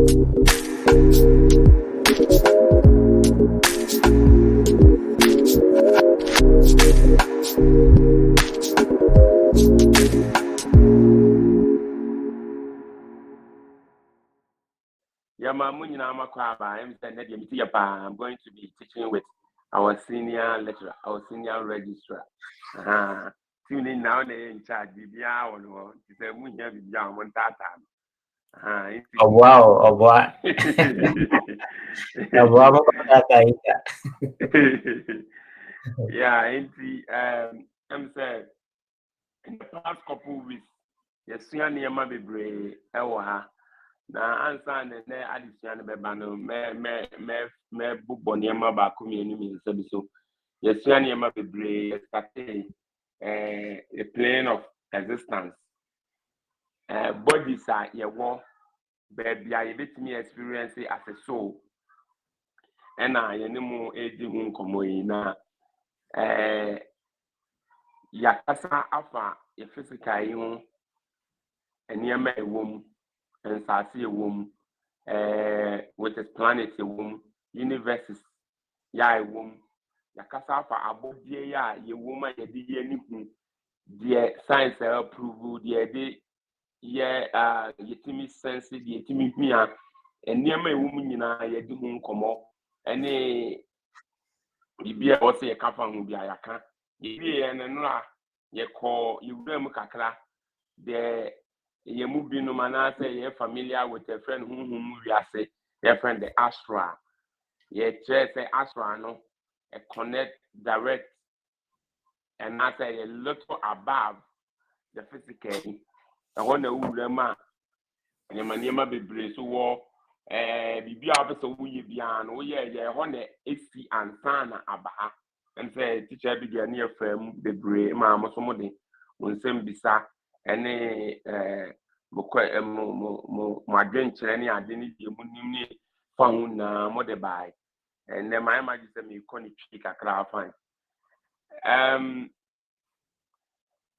I'm going to be teaching with our senior lecturer, our senior registrar. Tuning now in charge, Oh wow, oh wow. Yeah, I'm saying in the past couple weeks, yes, Yama be brave, na answer ne adesua no beba no me bobɔ nneɛma baako mmienu mmiɛnsa bi so yɛsua nneɛma bebree yɛstate a plane of existence bodies a yɛwɔ baabi a yɛbɛtumi experience as a soul ɛna yɛne mu edi ho nkɔmmɔ yi na yɛakasa afa yɛ physical yi ho nneɛma ɛwɔ mu nsase ɛwɔ mu with its planets ɛwɔ mu universes ya ɛwɔ mu yɛakasa afa abɔdeɛ ya yɛwɔ mu a yɛde yɛ ne hu deɛ science approve deɛ yɛde yɛ yɛtumi sense deɛ yɛtumi hu a nneɛma ɛwɔ mu nyinaa yɛde ho nkɔmmɔ ɛne biribi a wɔsɛ yɛka fa ho bi a yɛaka yɛwie yɛ no a yɛkɔ yɛwura mu kakra deɛ yɛmu binom anaasɛ yɛ familiar with a friend who wiase yɛ friend the astral yɛkyerɛ sɛ astral no a connect direct and not a little above the physical ɛhɔ na wura mu a nneɛma bebree so wɔ biribi a wopɛ sɛ woyɛ biara no woyɛ ɛhɔ na esi ansa na aba ha ɛm sɛ teacher bi deɛ ne yɛfra mu bebree ma mo so mo de mo nsɛm bisa ɛne mo adwenkyerɛ ne ade ne deɛ mo nim ne fa ho na mo de bae ɛnɛ ma ɛma gye sɛ mekɔ ne twi kakra afan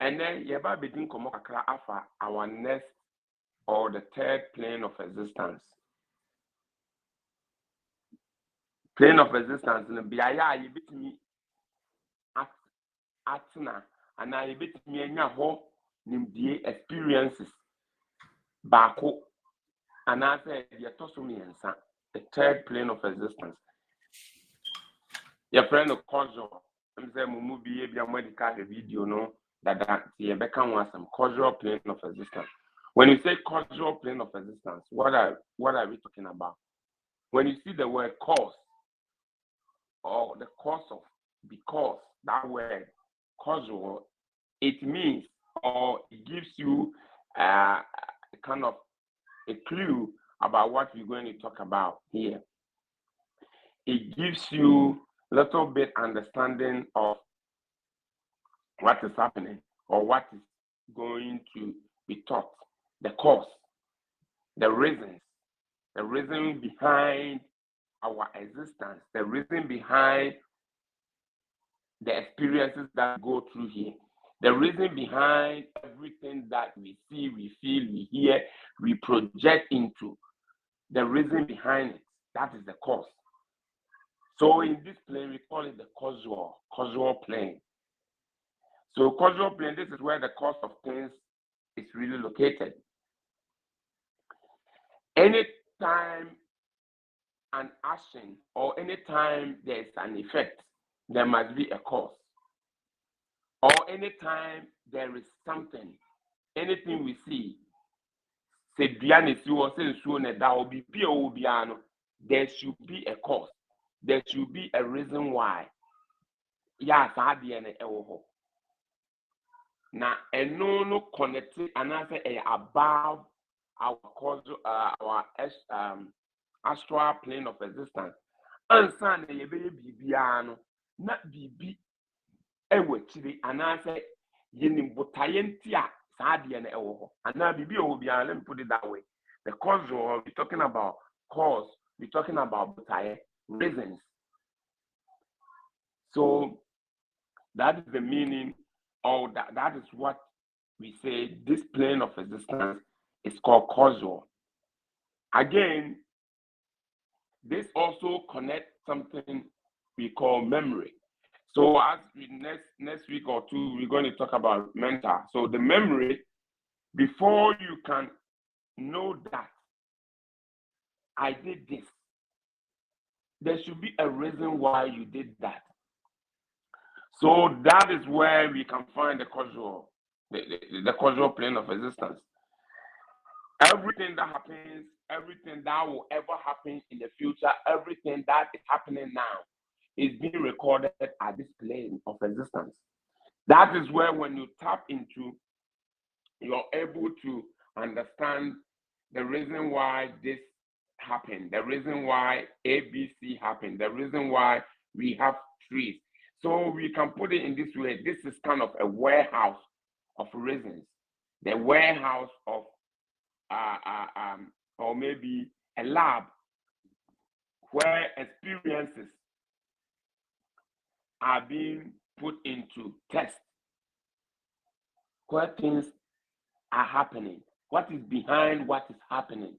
ɛnɛ yɛba bɛdi nkɔmmɔ kakra afa our next or the third plane of existence. Plane of existence no beaeɛ a yɛbɛtumi atena anaa yɛbɛtumi anya hɔ nimdie experiences baako anaasɛ deɛ ɛtɔ so mmiɛnsa the third plane of existence. Yɛfrɛ no causal. I'm saying mo mu bi ebia mo de ka video no dada yɛbɛka ho asɛm causal plane of existence. When you say causal plane of existence, what are we talking about? When you see the word cause or the cause of because, that word causal, it means or it gives you kind of a clue about what we're going to talk about here. It gives you a little bit understanding of what is happening or what is going to be taught, the cause, the reasons, the reason behind our existence, the reason behind the experiences that go through here, the reason behind everything that we see, we feel, we hear, we project into, the reason behind it, that is the cause. So in this plane, we call it the causal plane. So causal plane, this is where the cause of things is really located. Anytime an action or anytime there is an effect, there must be a cause. Or anytime there is something, anything we see, there should be a cause. There should be a reason why. Yes, I had now, and no connected, and I say above our causal, our astral plane of existence. And son, a baby biano, not be chili, and I say, Yenim Botayentia, Sadian Ewo, and now be let me put it that way. The causal, we're talking about cause, we're talking about Botaye, reasons. So that is the meaning, or that is what we say this plane of existence is called causal. Again, this also connects something we call memory. So as we next week or two, we're going to talk about mental. So the memory, before you can know that I did this, there should be a reason why you did that. So that is where we can find the causal plane of existence. Everything that happens, everything that will ever happen in the future, everything that is happening now is being recorded at this plane of existence. That is where when you tap into, you're able to understand the reason why this happened, the reason why ABC happened, the reason why we have trees. So we can put it in this way. This is kind of a warehouse of reasons, the warehouse of or maybe a lab where experiences are being put into test, where things are happening, what is behind what is happening.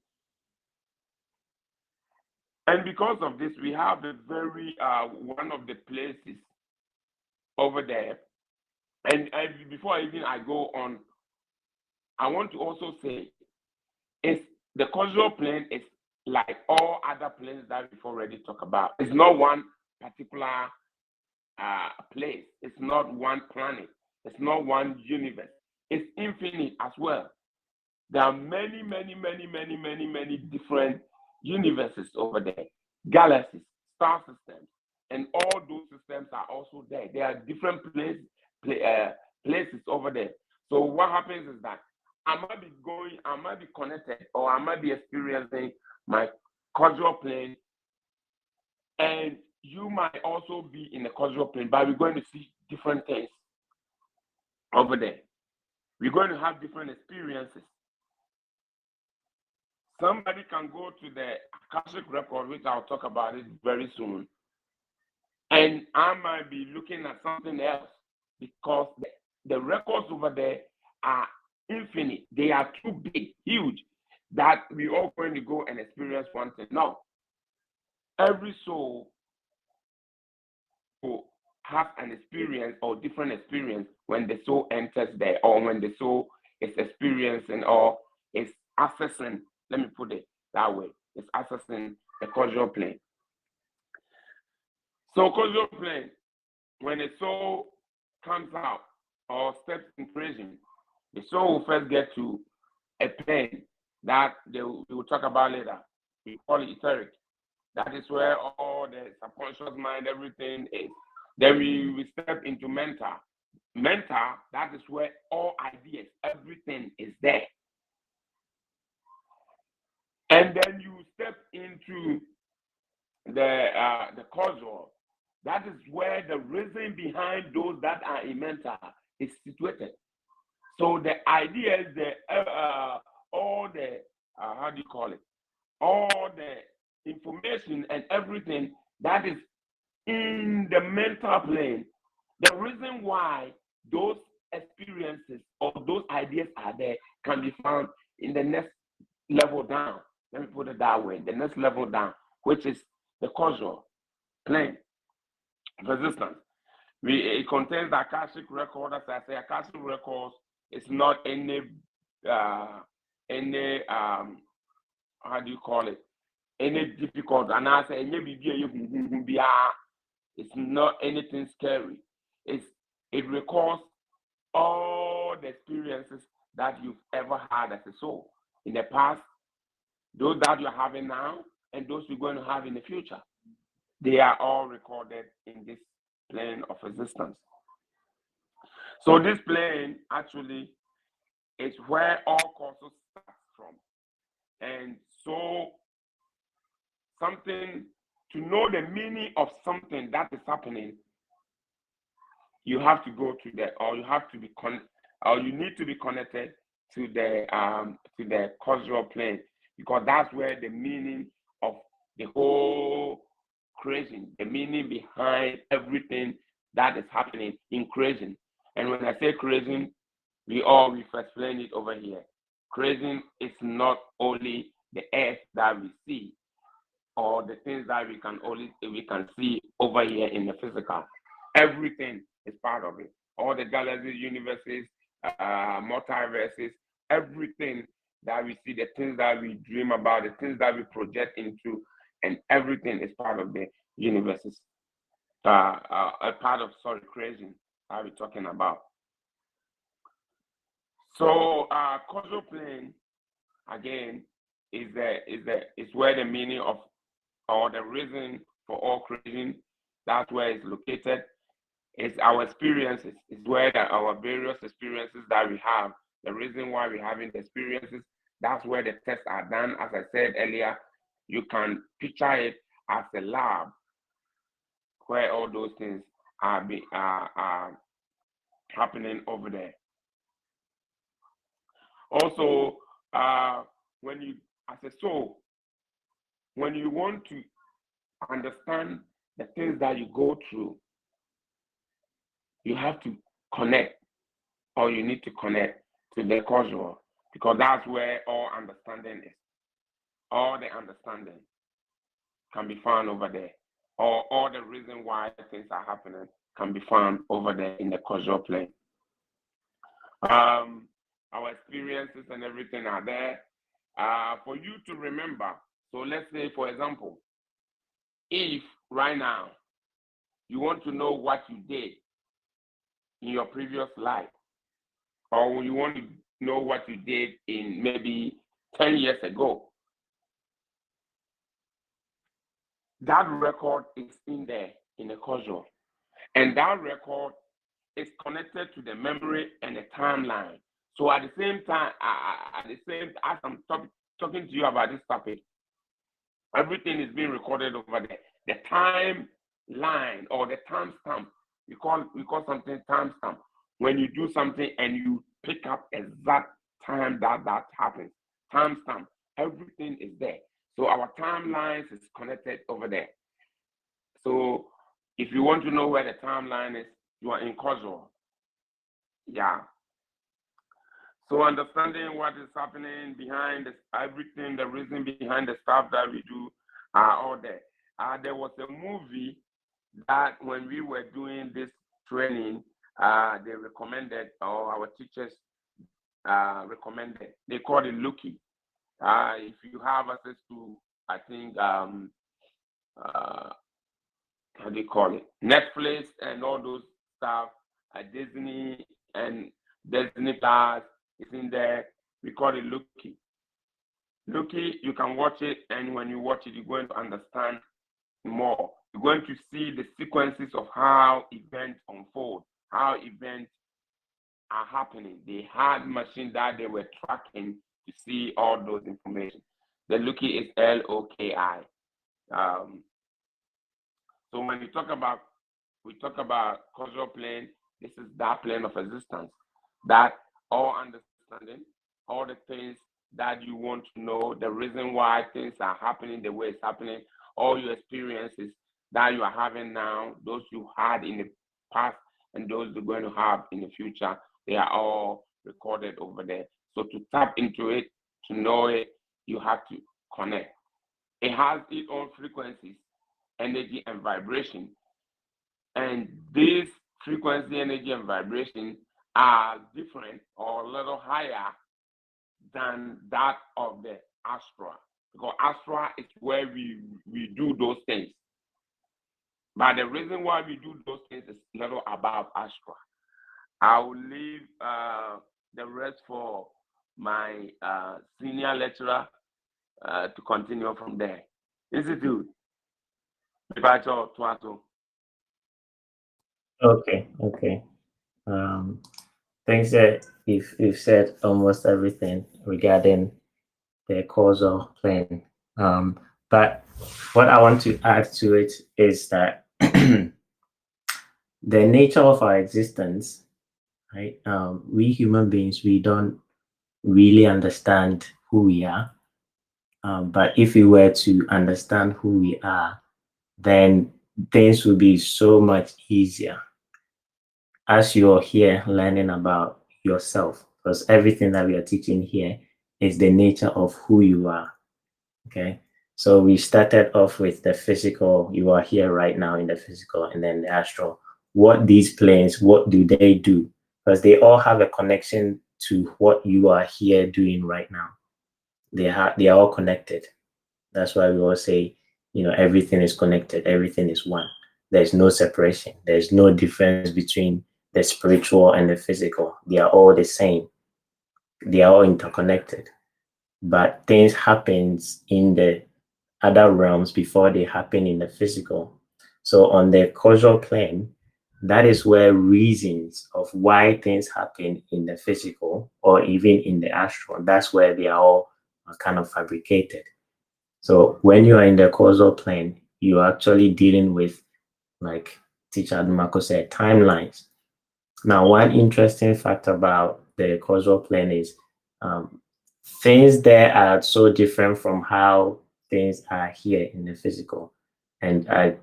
And because of this, we have a very one of the places over there. And before I go on, I want to also say, it's the causal plane is like all other planes that we've already talked about. It's not one particular place. It's not one planet. It's not one universe. It's infinite as well. There are many, many, many, many, many, many different universes over there, galaxies, star systems, and all those systems are also there. There are different places over there. So what happens is that I might be connected, or I might be experiencing my causal plane, and you might also be in the causal plane, but we're going to see different things over there. We're going to have different experiences. Somebody can go to the Akashic record, which I'll talk about it very soon, and I might be looking at something else, because the records over there are infinite. They are too big, huge, that we're all going to go and experience one thing. No. Every soul will have an experience or different experience when the soul enters there, or when the soul is experiencing or is accessing, let me put it that way, is accessing the causal plane. So causal plane, when a soul comes out or steps in prison, the soul will first get to a plane that we will talk about later. We call it etheric. That is where all the subconscious mind, everything is. Then we step into mental. Mental, that is where all ideas, everything is there. And then you step into the causal. That is where the reason behind those that are in mental is situated. So the ideas, all the how do you call it? All the information and everything that is in the mental plane, the reason why those experiences or those ideas are there can be found in the next level down. Let me put it that way, the next level down, which is the causal plane of existence. It contains the Akashic record. As I say, Akashic records is not any how do you call it? Any difficult, and I say it's not anything scary. It records all the experiences that you've ever had as a soul in the past, those that you're having now, and those you're going to have in the future. They are all recorded in this plane of existence. So this plane actually is where all causes start from. And so something, to know the meaning of something that is happening, you have to go to or you have to be or you need to be connected to the causal plane, because that's where the meaning of the whole creation, the meaning behind everything that is happening in creation. And when I say creation, we've explained it over here. Creation is not only the earth that we see, or the things that we can see over here in the physical. Everything is part of it. All the galaxies, universes, multiverses, everything that we see, the things that we dream about, the things that we project into, and everything is part of the universes. A part of creation that we're talking about. So causal plane again is where the meaning of, or the reason for all creation, that's where it's located. It's our experiences. It's where our various experiences that we have, the reason why we're having the experiences, that's where the tests are done. As I said earlier, you can picture it as a lab where all those things are happening over there. Also, when you, as a soul, when you want to understand the things that you go through, you have to connect, or you need to connect to the causal, because that's where all understanding is. All the understanding can be found over there, or all the reason why things are happening can be found over there in the causal plane. Our experiences and everything are there for you to remember. So let's say, for example, if right now you want to know what you did in your previous life, or you want to know what you did in maybe 10 years ago, that record is in there in the causal, and that record is connected to the memory and the timeline. So at the same time, as I'm talking to you about this topic, everything is being recorded over there. The timeline, or the timestamp, we call something timestamp. When you do something and you pick up exact time that happens, timestamp, everything is there. So our timelines is connected over there. So if you want to know where the timeline is, you are in causal. Yeah. So understanding what is happening behind this, everything, the reason behind the stuff that we do are all there. There was a movie that when we were doing this training, they recommended, or our teachers recommended. They called it Lucky. If you have access to, I think, how do you call it? Netflix and all those stuff, Disney and Disney Plus is in there. We call it Lucky. Lucky, you can watch it, and when you watch it, you're going to understand more. You're going to see the sequences of how events unfold, how events are happening. They had machines that they were tracking to see all those information. The Lucky is L-O-K-I. So when we talk about causal plane, this is that plane of existence, that all understanding, all the things that you want to know, the reason why things are happening the way it's happening, all your experiences that you are having now, those you had in the past and those you're going to have in the future, they are all recorded over there. So to tap into it, to know it, you have to connect. It has its own frequencies, energy and vibration. And these frequency, energy, and vibration are different or a little higher than that of the Astra. Because Astra is where we do those things. But the reason why we do those things is a little above Astra. I will leave the rest for my senior lecturer to continue from there. Institute. Okay. Thanks that you've said almost everything regarding the causal plane. But what I want to add to it is that the nature of our existence, right? We human beings, we don't really understand who we are. But if we were to understand who we are, then things would be so much easier as you're here learning about yourself, because everything that we are teaching here is the nature of who you are. Okay. So we started off with the physical. You are here right now in the physical, and then the astral. What these planes, what do they do? Because they all have a connection to what you are here doing right now. They are all connected. That's why we all say, everything is connected, everything is one. There's no separation. There's no difference between the spiritual and the physical. They are all the same. They are all interconnected. But things happens in the other realms before they happen in the physical. So on the causal plane, that is where reasons of why things happen in the physical or even in the astral, that's where they are all kind of fabricated. So when you are in the causal plane, you're actually dealing with, like Teacher Adumako said, timelines. Now, one interesting fact about the causal plane is um, things there are so different from how things are here in the physical. And I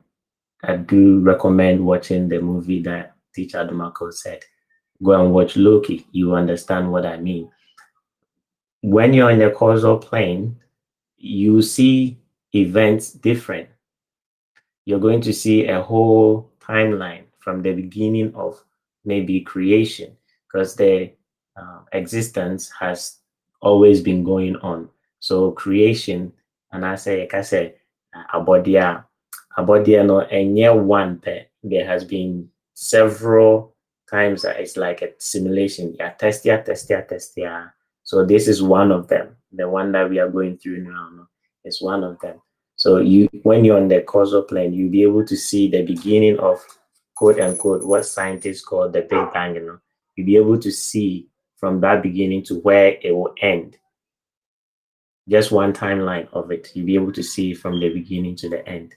do recommend watching the movie that Teacher Adumako said. Go and watch Loki. You understand what I mean. When you're in the causal plane, you see events different. You're going to see a whole timeline from the beginning of maybe creation, because the existence has always been going on. So creation, and I say, abodia, abodia no, and year one, there has been several times that it's like a simulation. Yeah, testia. So this is one of them. The one that we are going through now, no, is one of them. So when you're on the causal plane, you'll be able to see the beginning of, quote unquote, what scientists call the Big Bang. You'll be able to see from that beginning to where it will end. Just one timeline of it. You'll be able to see from the beginning to the end.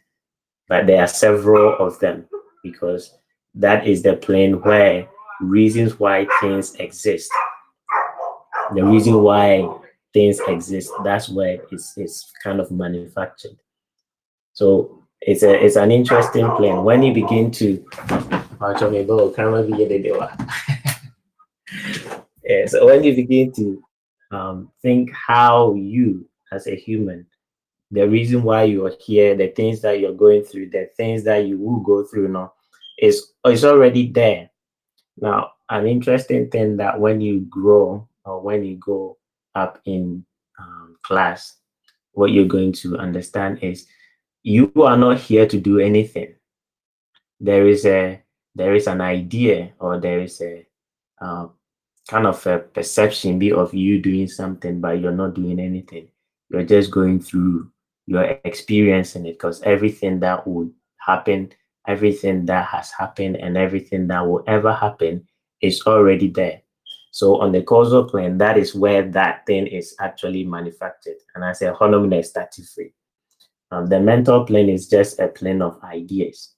But there are several of them, because that is the plane where reasons why things exist. The reason why things exist, that's where it's kind of manufactured. So it's an interesting plane. When you begin to yeah, so when you begin to think how you as a human, the reason why you are here, the things that you're going through, the things that you will go through now, is already there. Now, an interesting thing that when you grow or when you go up in class, what you're going to understand is you are not here to do anything. There is an idea, or there is a uh, kind of a perception be of you doing something, but you're not doing anything. You're just going through, you're experiencing it, because everything that would happen, everything that has happened, and everything that will ever happen is already there. So on the causal plane, that is where that thing is actually manufactured. And I say, honor static free. The mental plane is just a plane of ideas.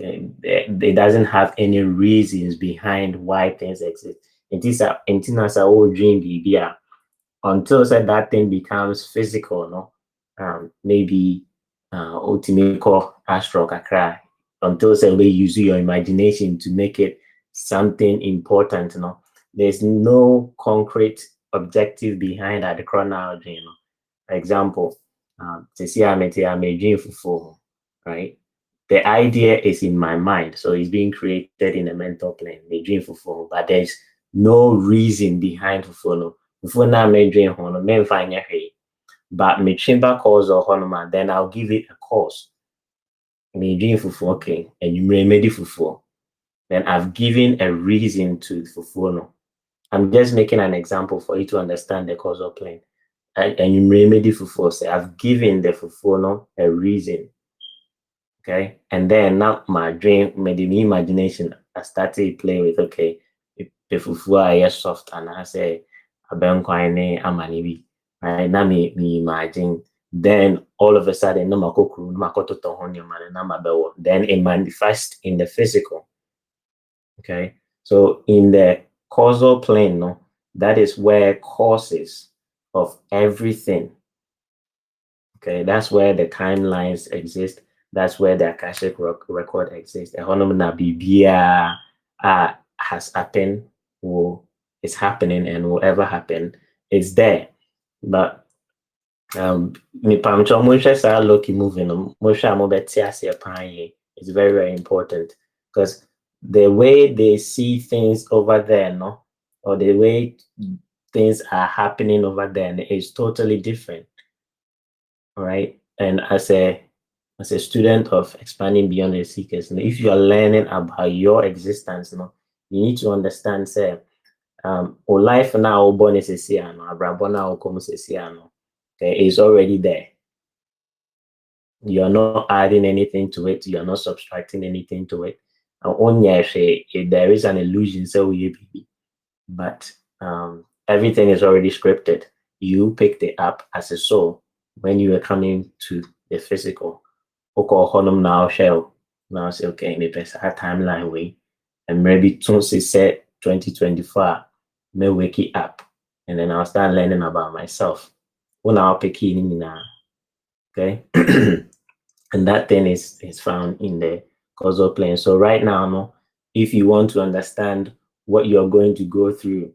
Okay? It doesn't have any reasons behind why things exist. It is a whole dream BBR until said that thing becomes physical, no? Maybe ultimately astral kakra, until say we use your imagination to make it something important, no? There's no concrete objective behind that the chronology, you know. Example, to see I'm a dream for, right? The idea is in my mind, so it's being created in a mental plane, the dream for, but there's no reason behind for. Before now, me dream hono, me find but me chamber cause or honoma, then I'll give it a cause. Me dream for okay, and you may made it for. Then I've given a reason to for no. I'm just making an example for you to understand the causal plane. And you may made it for say I've given the for no a reason. Okay, and then now my dream, made the imagination, I started playing with okay, the fufu are soft, and I say abenkwane amanibi. Right now, me imagine. Then all of a sudden, no makoku, no makoto tohonyo man, na mabewo. Then it manifests in the physical. Okay, so in the causal plane, no, that is where causes of everything. Okay, that's where the timelines exist. That's where the Akashic record exists. Ehonom bibia has happened, will is happening, and will ever happen. It's there, but Me pamcho moisha sa lucky moving moisha mo betiasia panye. It's very, very important because the way they see things over there, no, or the way things are happening over there is totally different. All right. And as a student of expanding beyond the seekers, if you are learning about your existence, you need to understand, say, or life now born is a abrabona comes okay, is already there. You're not adding anything to it, you're not subtracting anything to it. Only if there is an illusion, so we be. But everything is already scripted. You picked it up as a soul when you were coming to the physical. Okay, honum now shell. Now say okay, maybe a timeline way. And maybe say set 2024, may wake it up. And then I'll start learning about myself. When I'll pick it in now. Okay. And that thing is found in the causal plane. So right now, no, if you want to understand what you're going to go through,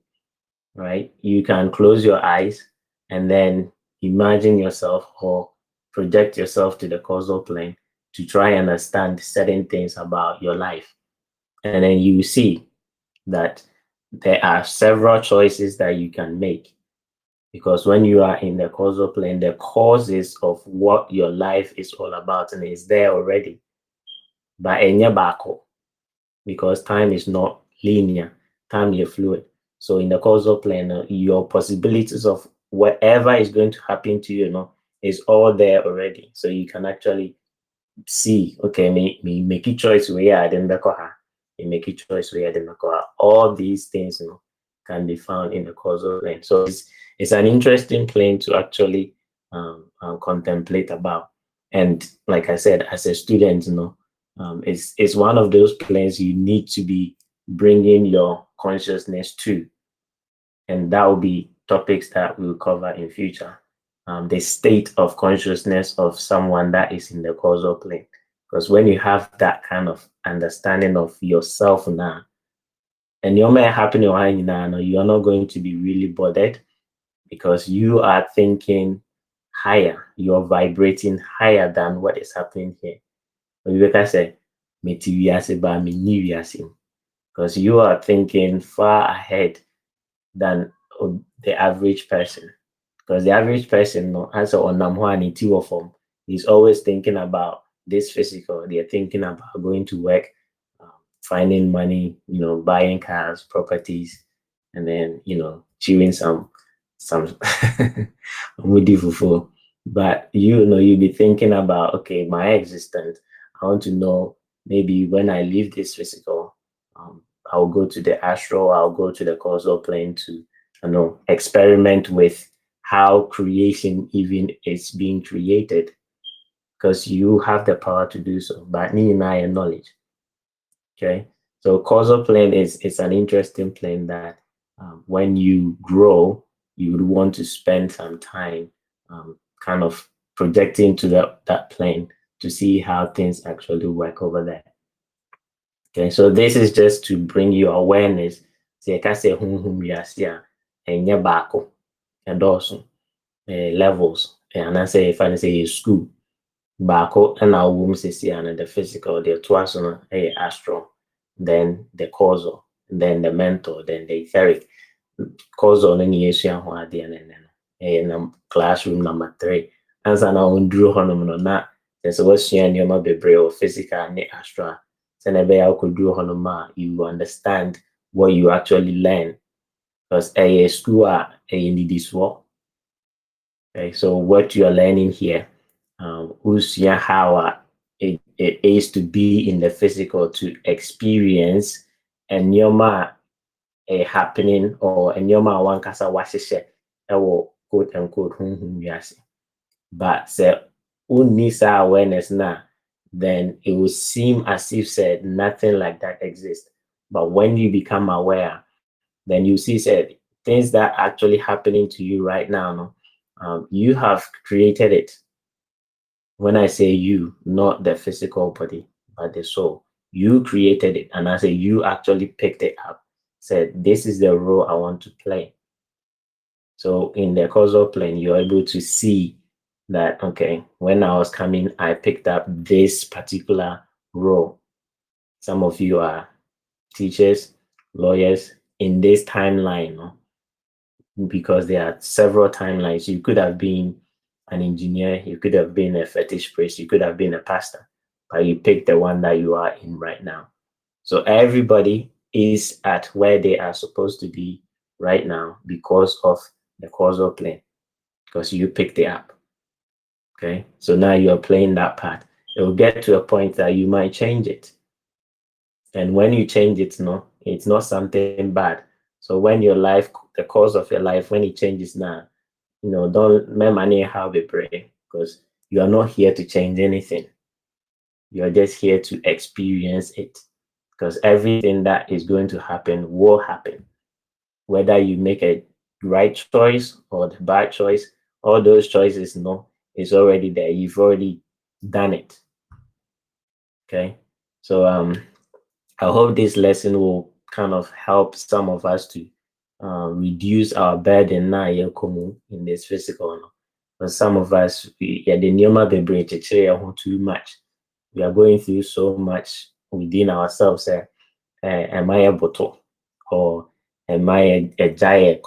right, you can close your eyes and then imagine yourself or project yourself to the causal plane to try and understand certain things about your life. And then you see that there are several choices that you can make. Because when you are in the causal plane, the causes of what your life is all about and is there already. But enye baako, because time is not linear, time is fluid. So in the causal plane, your possibilities of whatever is going to happen to you, is all there already. So you can actually see, okay, me make a choice where I didn't make a choice where I didn't. All these things, can be found in the causal plane. So it's an interesting plane to actually contemplate about. And like I said, as a student, it's one of those planes you need to be bringing your consciousness to, and that will be topics that we'll cover in future. The state of consciousness of someone that is in the causal plane. Because when you have that kind of understanding of yourself now, and you're happening now, you're not going to be really bothered because you are thinking higher, you're vibrating higher than what is happening here. Like I said, because you are thinking far ahead than the average person. Because the average person, no, answer on Namhani Tiwo form, is always thinking about this physical. They're thinking about going to work, finding money, buying cars, properties, and then chewing some moody fufu. But you'll be thinking about, okay, my existence. I want to know maybe when I leave this physical, I'll go to the astral, I'll go to the causal plane to experiment with how creation even is being created, because you have the power to do so. But need knowledge. Okay, so causal plane is an interesting plane that when you grow, you would want to spend some time kind of projecting to that plane to see how things actually work over there. Okay, so this is just to bring you awareness. Say, I say, and and also levels. And I say, if I say school, baako and our womb sisi and the physical, the twice on a astral, then the causal, then the mental, then the etheric. Causal and yesua ho ade and classroom number 3. Ansa na on drew honum no na there's what's nneɛma bebree or physical and astral. So na be could do honum you understand what you actually learn. Because a school a need this work. Okay, so what you are learning here, how it is to be in the physical, to experience and a happening or a one kasa wahyehyɛ ɛwɔ quote unquote honhom wiase. But sɛ wonni saa awareness now, then it will seem as if said nothing like that exists. But when you become aware, then you see said things that are actually happening to you right now, you have created it. When I say you, not the physical body, but the soul, you created it. And I say you actually picked it up, said, this is the role I want to play. So in the causal plane, you're able to see that, okay, when I was coming, I picked up this particular role. Some of you are teachers, lawyers in this timeline, no? Because there are several timelines. You could have been an engineer, you could have been a fetish priest, you could have been a pastor, but you picked the one that you are in right now. So everybody is at where they are supposed to be right now because of the causal plane, because you picked it up. Okay, so now you're playing that part. It will get to a point that you might change it. And when you change it, no, it's not something bad. So when your life, the course of your life, when it changes now, don't make money have a pray, because you are not here to change anything. You're just here to experience it, because everything that is going to happen will happen. Whether you make a right choice or the bad choice, all those choices, no, it's already there. You've already done it. Okay. So I hope this lesson will kind of help some of us to reduce our burden now in this physical. No? But some of us, the Nyoma Bebre too much. We are going through so much within ourselves. Am I able to? Or am I a giant?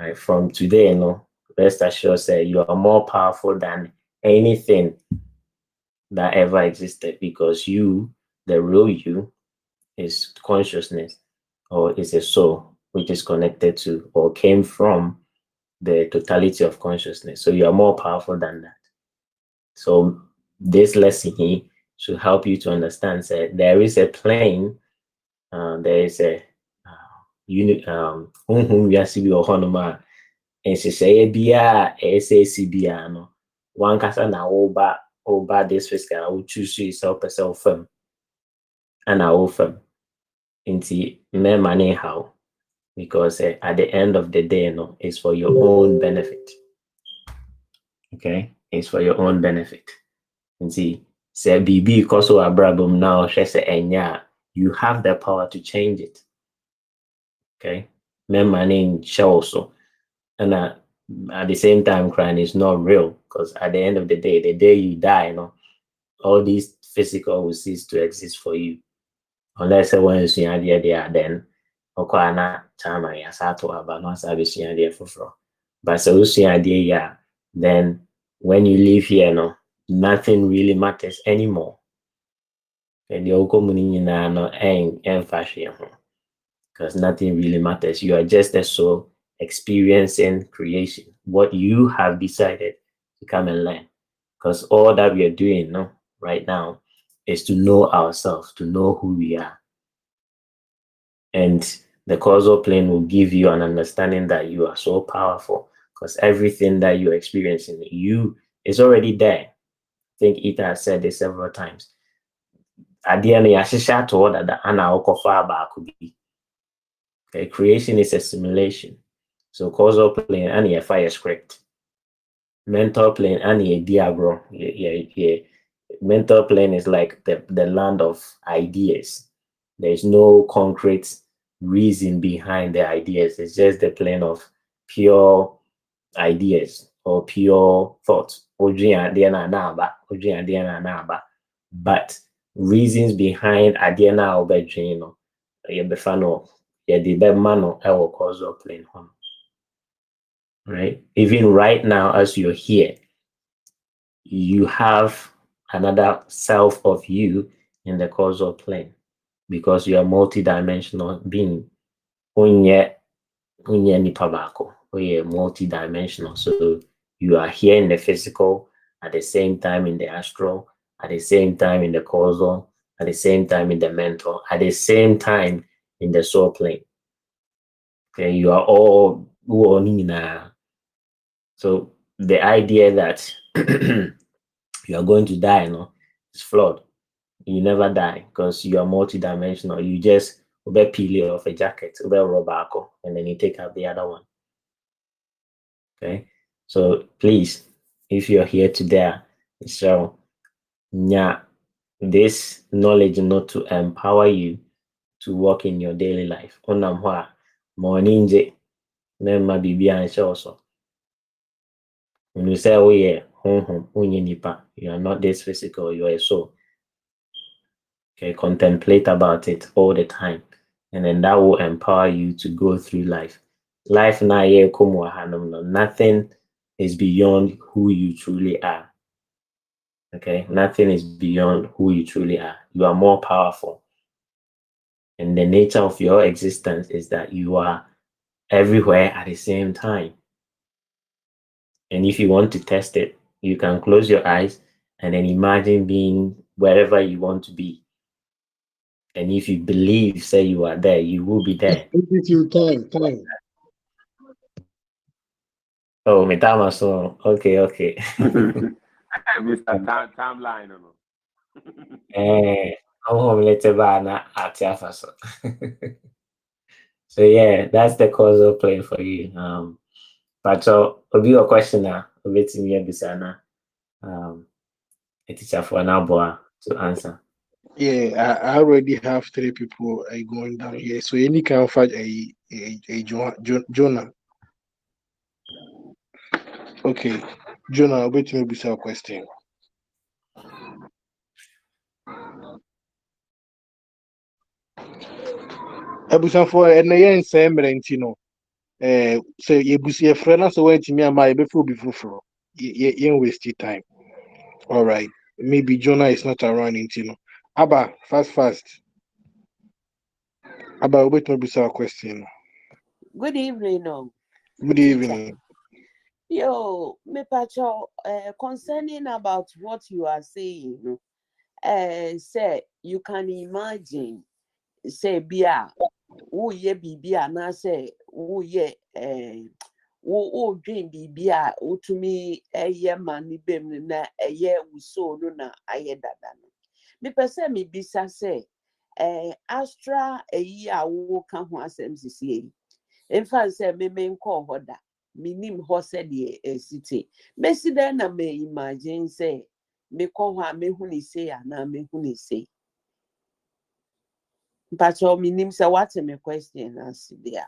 Right? From today, rest assured, say you are more powerful than anything that ever existed, because you, the real you, is consciousness, or is a soul which is connected to or came from the totality of consciousness. So you are more powerful than that. So this lesson here should help you to understand that there is a plane, there is a unit, we are CB or Honoma, and she say, Bia, SAC no. One casa na over this physical, I will choose yourself a firm and I will firm. Into me money how, because at the end of the day, it's for your own benefit. Okay, it's for your own benefit. And see, say BB because of abrabum now, she say enya, you have the power to change it. Okay, me money also, and at the same time, crying is not real, because at the end of the day you die, all these physical will cease to exist for you, unless when you see idea there, then okwana chama ya sato aba no sabe idea for. But so you see idea, yeah, then when you live here, nothing really matters anymore. And the because nothing really matters. You are just a soul experiencing creation, what you have decided to come and learn. Because all that we are doing right now is to know ourselves, to know who we are. And the causal plane will give you an understanding that you are so powerful, because everything that you're experiencing, you is already there. I think Ita has said this several times. At the end, to order that could be. Okay, creation is a simulation. So causal plane and a fire script. Mental plane and a diagram. Yeah. Mental plane is like the land of ideas. There's no concrete reason behind the ideas. It's just the plane of pure ideas or pure thoughts. But reasons behind Adiana Obejino, Yebefano, Yedibemano, El causal plane. Right? Even right now, as you're here, you have another self of you in the causal plane, because you are multi-dimensional being. Unye nipabako, multi-dimensional. So you are here in the physical, at the same time in the astral, at the same time in the causal, at the same time in the mental, at the same time in the soul plane. Okay, you are all now. So the idea that you are going to die, is flawed. You never die, because you are multi-dimensional. You just peel off a jacket, rubber, and then you take out the other one. Okay, so please, if you're here today, so this knowledge not to empower you to work in your daily life. Morning, also. When you say, oh yeah, you are not this physical, you are a soul. Okay, contemplate about it all the time. And then that will empower you to go through life. Life na ye komo ahanom no. Nothing is beyond who you truly are. Okay, nothing is beyond who you truly are. You are more powerful. And the nature of your existence is that you are everywhere at the same time. And if you want to test it, you can close your eyes and then imagine being wherever you want to be. And if you believe, say you are there, you will be there. Time. Oh, metama so okay. Mr. Timeline, no. I'm later na atiafa so. So yeah, that's the causal plane for you. But so will be your question now. Obi to me bisana. A teacher for an hour to answer. Yeah, I already have three people going down here. So any can find Jonah. Okay, Jonah, wait to maybe a question. Abusanfo na yɛn nsɛn mmerɛ nti no sɛ yɛfrɛ no sɛ woantumi amma yɛbɛfrɛ obi foforɔ yɛn waste time. All right, maybe Jonah is not around nti no aba fast aba wobɛtumi bisa a question. Good evening, no. Good evening. Yo, me pacho, concerning about what you are saying, say you can imagine, say bia, who ye bibia na say who ye wo dream bibia wo to me ye mani bem na ye so no na aye dada no. Me pese me bisa say astra a wo ka ho asem sisi. In fact, say me nkɔ hɔ da minim hɔ sɛdeɛ ɛsite mesi dɛ na me imagine sɛ mekɔ hɔ a mehu ne sei anaa mehu ne sei mpakyɛw minim sɛ wate me question ase deɛ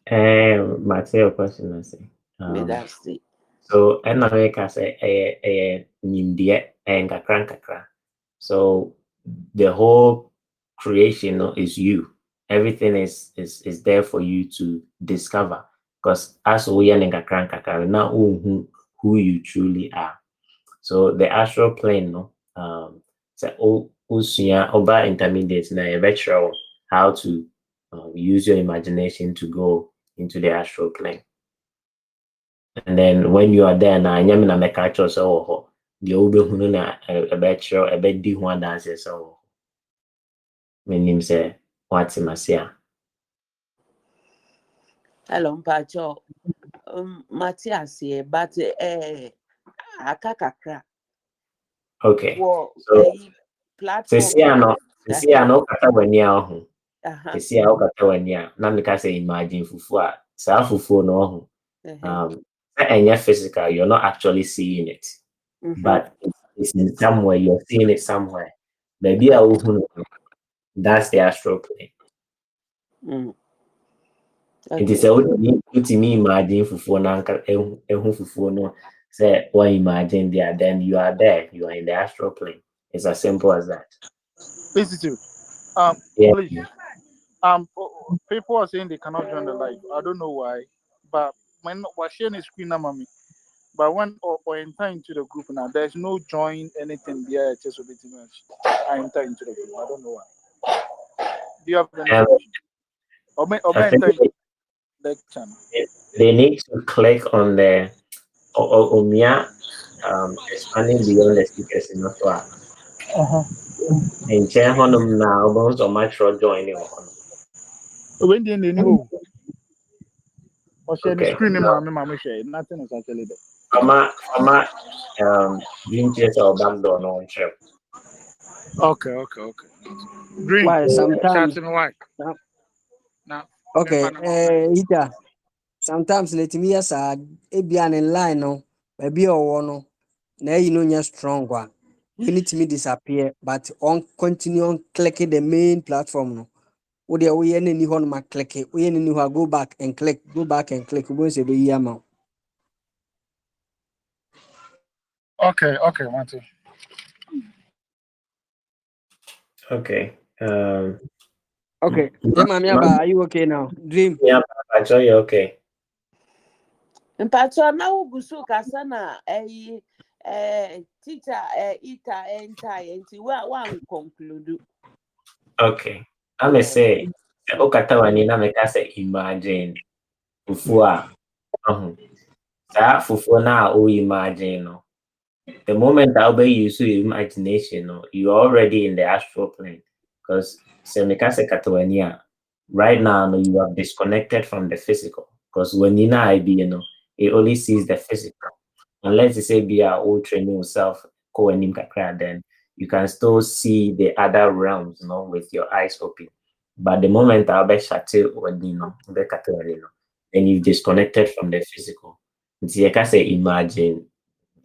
Mate your question I say. meda se So ɛna meka sɛ ɛyɛ nimdeɛ ɛyɛ nkakra. So the whole creation is you. Everything is there for you to discover. Because as we are nkakra, now who you truly are. So the astral plane, no, so over intermediate now you how to use your imagination to go into the astral plane. And then when you are there now, you na make actual so the obe hunu na a bet di one dance so meaning say what's masia. hello mpakyɛw mate aseɛ but akakakra Okay. wɔ So platform sisi ano kata wani aho. aha Sisi ano kata wani a na meka say imagine fufu a sa fufu no ho. And you're physical, you're not actually seeing it. But it's in somewhere, you're seeing it somewhere. Maybe that's the astral plane. It is a to me imagine fufu fufu no say what imagine there, then you are there, you are in the astral plane. It's as simple as that. Institute. Yeah. Please. People are saying they cannot join the live. I don't know why, but when we're sharing the screen, mommy. But when or enter into the group now, there's no join anything there. It's just a bit too much. I enter into the group. I don't know why. Do you have any solution? Or I think enter into the channel. they need to click on the Omia expanding beyond the speakers in Ottawa. And chair honum now, bones or much for joining on. When they know, or share the Okay. screen, mama share. Nothing is actually there. Ama green chairs or back door no one share. Okay. Green. Why sometimes? Why? Now. Okay, Ita. Sometimes let me yes, it be an line no, maybe or no. Now you know you're strong one. We need to me disappear, but on continue on clicking the main platform no. Wo de wo ye na ni ho no ma click. Wo ye na ni ho go back and click. Go back and click. Wo say be yi ama. Okay, Mate. Okay. Okay. Yeah, mami aba, are you okay now? Dream. Yeah, I show you okay. Mpacho na ugusu kasa na teacher ita nti wa conclude. Okay. I'm say okata wani na meka say imagine fufu a saa fufu na o imagine no. The moment I'll be use your imagination, no, you're already in the astral plane. Because right now, no, you are disconnected from the physical. Because when you know IB, it only sees the physical. Unless you say be a old training yourself, then you can still see the other realms, with your eyes open. But the moment I'll be shut then you've disconnected from the physical. So you can say imagine.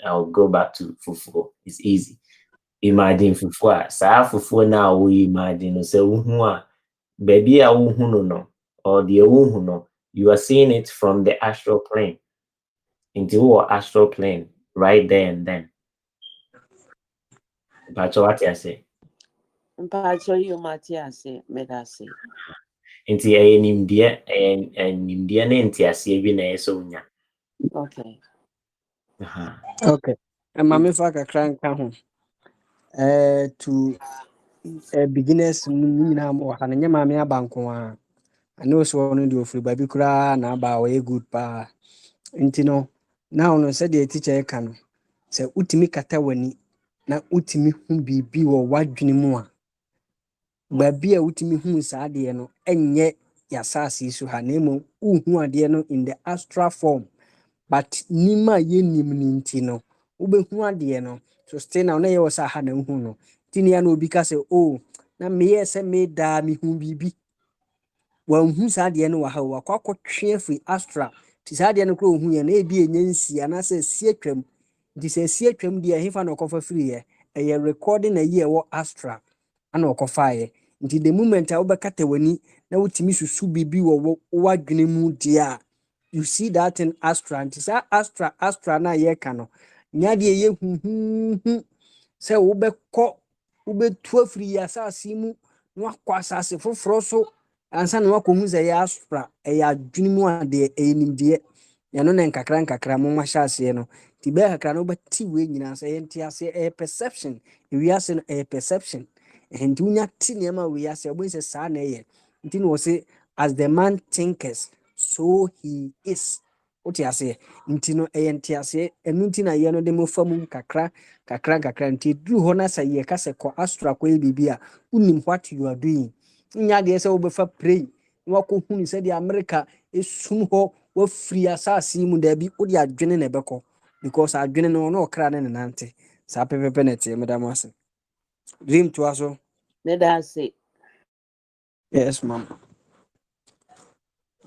I'll go back to fufu. It's easy. Imagine fufu. Saa fufu na we imagine say baby a no or the no. You are seeing it from the astral plane into our astral plane right there and then. But what I say? Mpacho you Matiase medase. Into a nimdia and nimdia nti ase bi na eso nya. Okay. Okay. And mami fa kakra nka ho. To beginners nyina mo ha na nya mami aba nko a. I know so no do free baby kura na aba we good pa. Nti no now no say the teacher ka no. Say utimi kata wani na utimi hu bibi wo wadwene mu a. Baby a utimi hu saa de no enye yasase so ha na emo uhu ade no in the astral form. But nima ye nim ninti no ubehu ade no so still now na ye was ha na hu no tini ya no obi ka say oh na me ye say me da me hu bibi wan hu sa ade no wa ha wa kwakotwe free astra ti sa ade no kro hu ye na e bi enyansi ana say sie twam di say sie twam di hefa na okofa free ye e recording na ye wo astra ana okofa ye nti the moment a obekata wani na wutimi susu bibi wo wadwene mu dia you see that in astra and say astra na ye ka no nya de ye hu say wobetu afiri asase mu na wakɔ asase foforo so ansa na wakɔ hu say astra ya adwene mu ade enimdeɛ ya no na nkakra mo ma hyase no ti be kakra no beti we nyina say enti ase perception wi ase no perception and unya ti nema we ase obo say sa na ye nti no say as the man thinkers so he is what you say nti no enti ase enu nti na ye no de mo fam kakra nti duru ho na say ye ka say ko astra ko bibia unim what you are doing nya de say obefa pray wako hunu say the America esum ho wa free asase mu da bi odi adwene na ebekɔ because adwene no no okra ne nante sa pepepe na tie madam ase dream to aso Medase. yes ma'am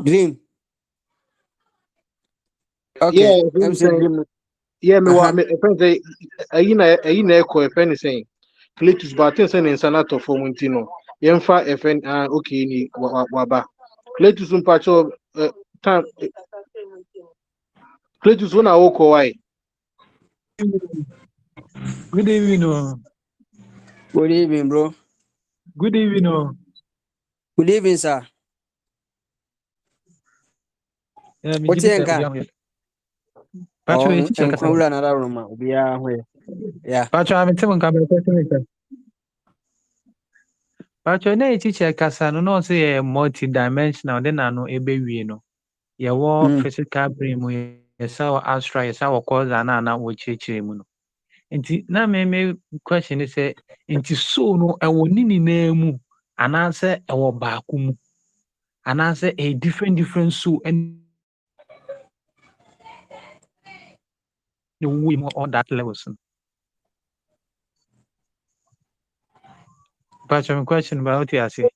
dream okay I'm say dream yeah, me wa me friend say ayi na ekɔ friend is saying Cletus but things in sanato for Montino. Yemfa FN okay ni waba. Cletus mpacho time Cletus una woko why. Good evening. good evening bro Good evening. good evening sir what's your name Pacho oh teacher kasa. nkwa another room obi a ho yeah Pacho I'm telling you Pacho na teacher kasa no say multi-dimensional then no ebe wie no. Ye wo physical brain mu ye sa astral ye sa causal na wo chechire mu no. Nti na me question is say nti so no ewo nini na mu anase ewo baako mu anase a different so and we more on that levels. But my question about what you say.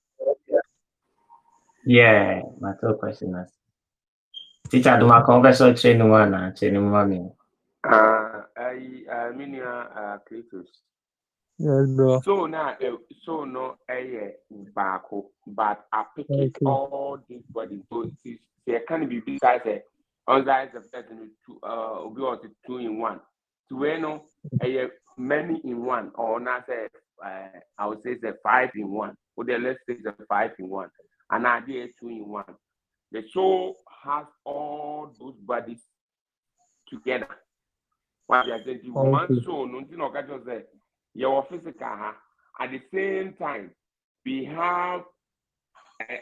Yeah, my third question is. Teacher, do my conversion training one training one. Minia Cletus. Yes, bro. So now, so no, back, but I pick it Okay. all these bodies. So there can be besides on that the person two we want 2 in 1. So we know many in one, or not say I would say it's a 5 in 1. Or the let's say it's a 5 in 1, and I did 2 in 1. The soul has all those bodies together. What you are saying, one Okay. soul, no, you know, say your physical. At the same time, we have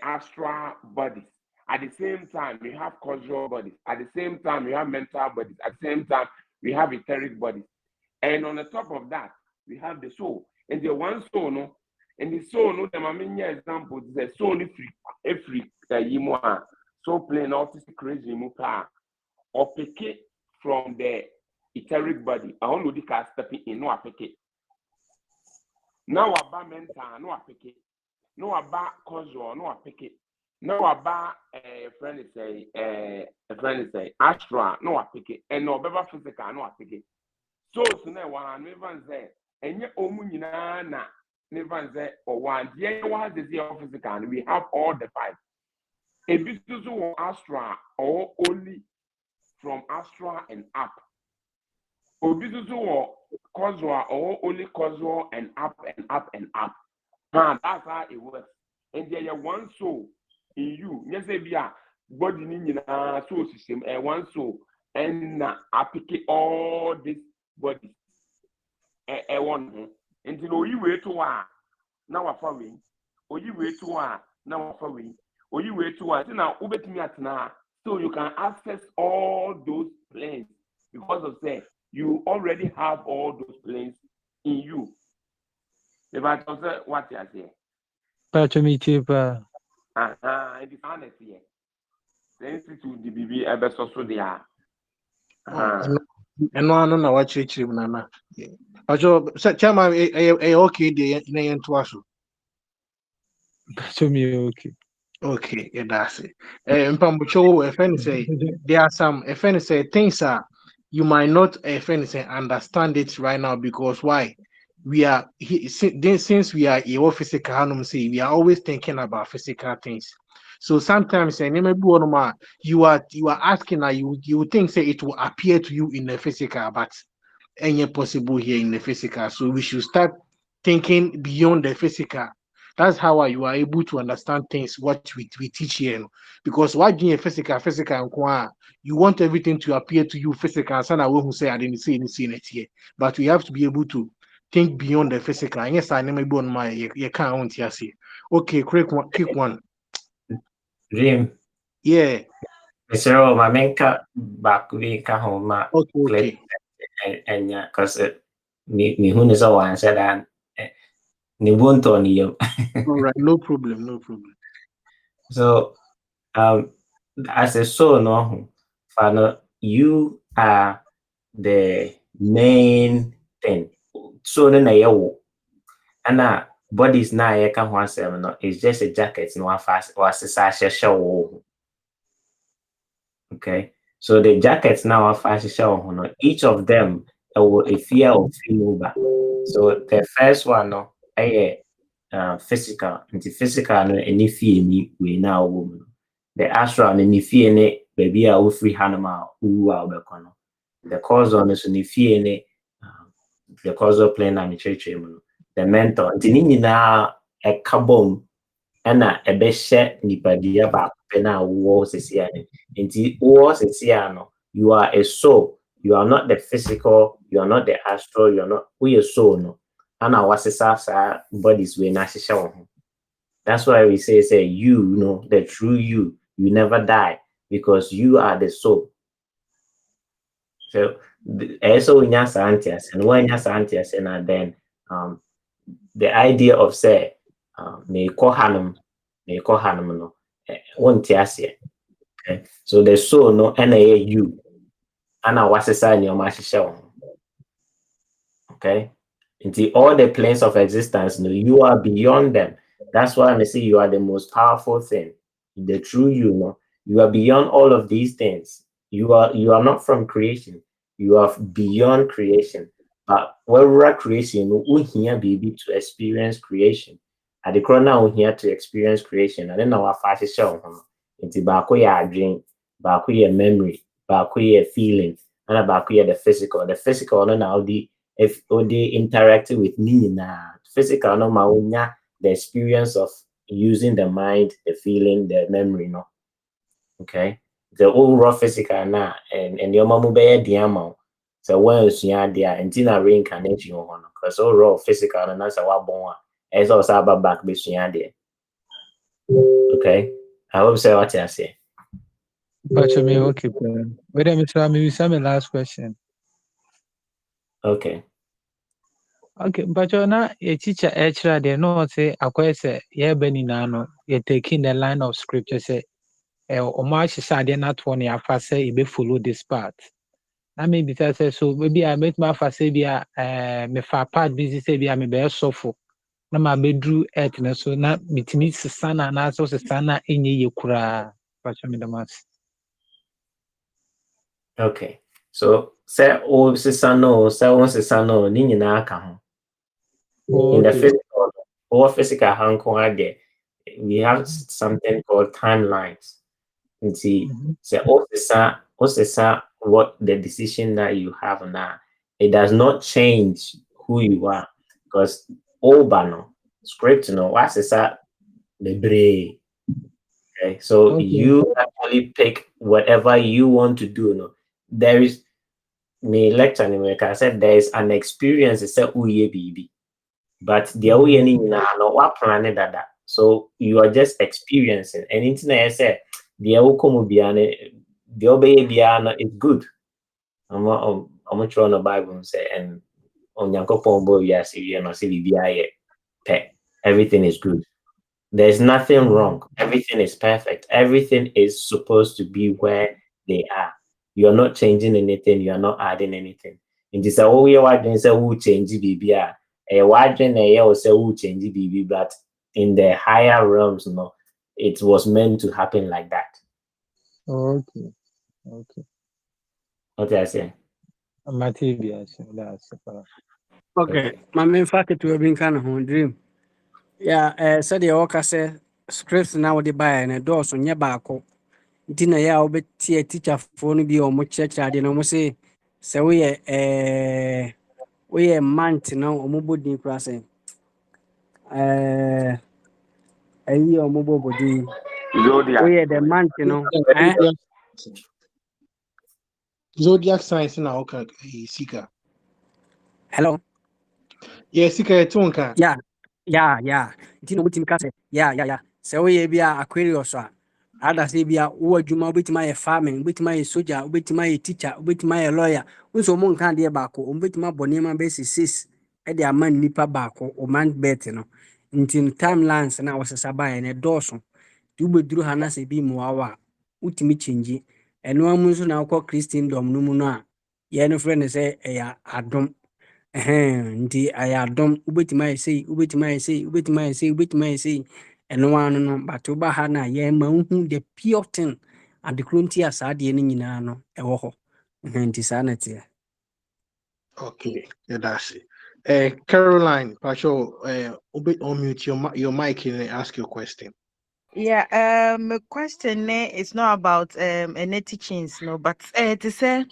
astral bodies. At the same time, we have causal bodies. At the same time, we have mental bodies. At the same time, we have etheric bodies. And on the top of that, we have the soul. And the one soul, no, and the soul, no, the mamma example, the soul, if you so plain, autistic crazy, mupa, or pick it from the etheric body. I want to step stepping in, no, I pick it. Now about mental, no, I pick it. No about causal, no, I pick it. No about a friend is say astral, no, I pick it. And no about physical, no, I pick it. So now one never say, and yet omunina na never say or one. Yeah, what is the physical? We have all the 5. A business or astral or only from astral and up. Obizuzu or causal or only causal and up and up and up. That's how it works. And there is one soul in you. Yes, body in soul system and one soul. And I pick all these bodies. One. And you know, you wait to now a following. Or you wait to now a following. Or you wait to now, ubet me at now. So you can access all those planes because of say you already have all those planes in you. If I tell you what you are saying. Patch me cheap. It is honest here. The institute the BB ever so they are. And no, no, what you nana. Also, chairman, okay, the in to Patch me okay. Okay, yeah, that's it. Mpambucho, if any say there are some, if any say things are you might not, if any say understand it right now because why? We are since we are a physical, say we are always thinking about physical things. So sometimes, you are asking, you think say it will appear to you in the physical, but any possible here in the physical. So we should start thinking beyond the physical. That's how you are able to understand things what we teach here. Because why doing a physical, you want everything to appear to you physical. And I won't say I didn't see anything it here. But we have to be able to think beyond the physical. And yes, I never be on my you can't see. Okay, quick one. Dream. Yeah. So my main back we ka home Okay. And yeah, because me who is all answer that ni won't on you. All right, no problem. So as a soul no, Father, you are the main thing. So then and bodies na I can one seven no, it's just a jacket no fast or a show. Okay, so the jackets now are fast show. Each of them a fear of feeling back. So the first one no, physical. The physical no any fear me we now woman. The astral any fear ne baby a free hanama who are bekono. The causal is any fear ne the causal plane and church the mentor. Nti na a kabom ɛna ɛbɛhyɛ nipadua baako pɛ na wɔ sisi ano nti wɔ sisi ano you are a soul, you are not the physical, you are not the astral, you are not woyɛ soul no ɛna wasesa saa bodies wei na ahyehyɛ wɔn ho. That's why we say you know the true you never die because you are the soul. So ɛsɛ wonya saa ntease and woanya saa ntease na then the idea of say meekɔ hanom no won't aseɛ. Okay, so the soul no ɛna ɛyɛ you ɛna wasesa nneɛma ahyehyɛ wo ho. Okay, nti all the planes of existence no you are beyond them. That's why I say you are the most powerful thing, the true you no, you are beyond all of these things. You are not from creation, you are beyond creation. But where creation, we here baby to experience creation. At the corner, we here to experience creation. And then our fast show. It's baako yɛ dream, baako yɛ memory, baako yɛ feeling, and baako yɛ the physical. The physical no now the if they interacting with me now. Physical no ma the experience of using the mind, the feeling, the memory, no. Okay. The overall physical now and your mama be the amount. So once you are there and tina reincarnation on because overall physical and that's what born as also about back be there. Okay. I hope so what I say. But me okay. Wait a minute, me last question. Okay. Okay, but na a teacher extra they know say akwai say yeah benina no you taking the line of scripture say omashi sade not one ya fa say e be follow this part. Na maybe that say so maybe I met my fa say bia me fa part busy say bia me be sofo. Na ma be drew earth na so na mitimi sesana na so sesana enye ye kura. But me the mas. Okay. So say oh sisano ni nyina aka ho. In the physical or physical hanko ade we have something called timelines. And see, say also what the decision that you have now, it does not change who you are because all bano script no what's the brain. Okay, so you actually pick whatever you want to do. No, there is me lecture anyway. I said there is an experience. It's a uye baby, but the uye ni na no what planet that. So you are just experiencing. And internet say the ukomu biane the obey biana is good. I'm trying the Bible and say and on Yankopon boy yes you know see everything is good. There's nothing wrong. Everything is perfect. Everything is supposed to be where they are. You're not changing anything. You're not adding anything. And this oh yeah, why didn't say who change BB? Why didn't say who change BB? But in the higher realms, no, it was meant to happen like that. Okay. What did I say? Materials. That's Okay. My main fact to have been kind of dream. Yeah, said the worker say scripts now the buy and a door so near barco. Dinner ya will be teacher for be or much church. I didn't say, so we a month now or mobile deep crossing. A year or mobile body. Zodiac. We the month, Zodiac signs na okay Sika. Hello. Yeah, Sika etonka. Yeah. Dino mutim kase. Yeah. So we be Aquarius. Ada say bia wo adwuma obetima ye farming obetima ye soldier obetima ye teacher obetima ye lawyer unso mo nkan de baako obetima bonema be 6 e de aman nipa baako o man bet no ntin timelines na wosesa ba ne dɔɔso tu beduru hana se bi mu awa utimi change eno amu nso na akɔ christendom no mu no a ye no frɛ ne sɛ ɛyɛ adom nti ayɛ adom obetima ye sei ɛno ano no but woba ha na yɛma wohu the pure thing adekoro nti a saa deɛ no nyinaa no ɛwɔ hɔ nti saa na teɛ. Okay, yeah, that's it. Caroline, Pacho, unmute your mic and ask your question. Yeah, my question is not about any teachings, no, but to say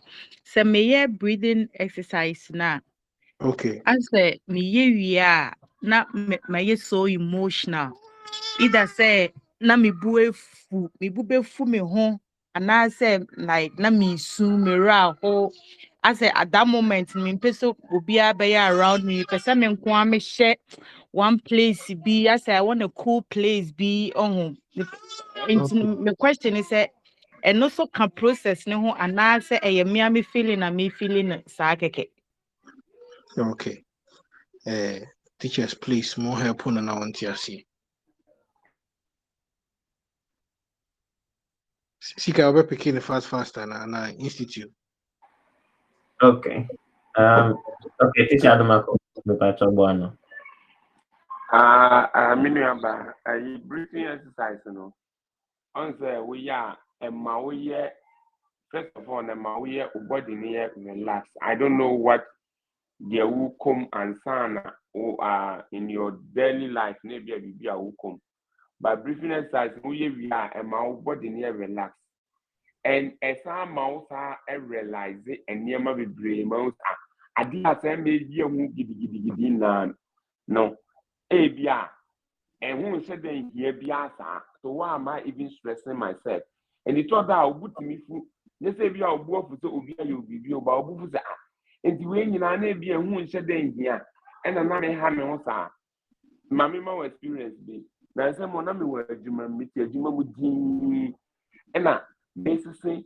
me breathing exercise now. Okay. I say me not my so emotional. Either say na me bube fu me home, and I say like na me soon me ra ho. I say at that moment me peso be around me. Pesa me nkwa me share one place be. I say I want a cool place be on home. The question is and also can process ne ho and I say me feeling and me feeling sa keke. Okay. Teachers, please, more help on our NTRC. Sika, we're picking the fast and institute. Okay. Okay, teacher Adamako. Minimum, breathing exercise, on we are first of all, we are body near relax. I don't know what there will come and sana or in your daily life, maybe a baby will come. But briefing exercise, we are a mouth body near relax. And as our mouth are realize it and near my brain mouth I did not say maybe a giddy no. Abia and who said then here biasa. So why am I even stressing myself? And it thought that I would me food. Let's say we are both to Ubia, you'll be about Bufuza. And the way you are maybe a who said then here. And another hammer was Mammy more experience be. Now some money were Juma meet your Juma would and now basically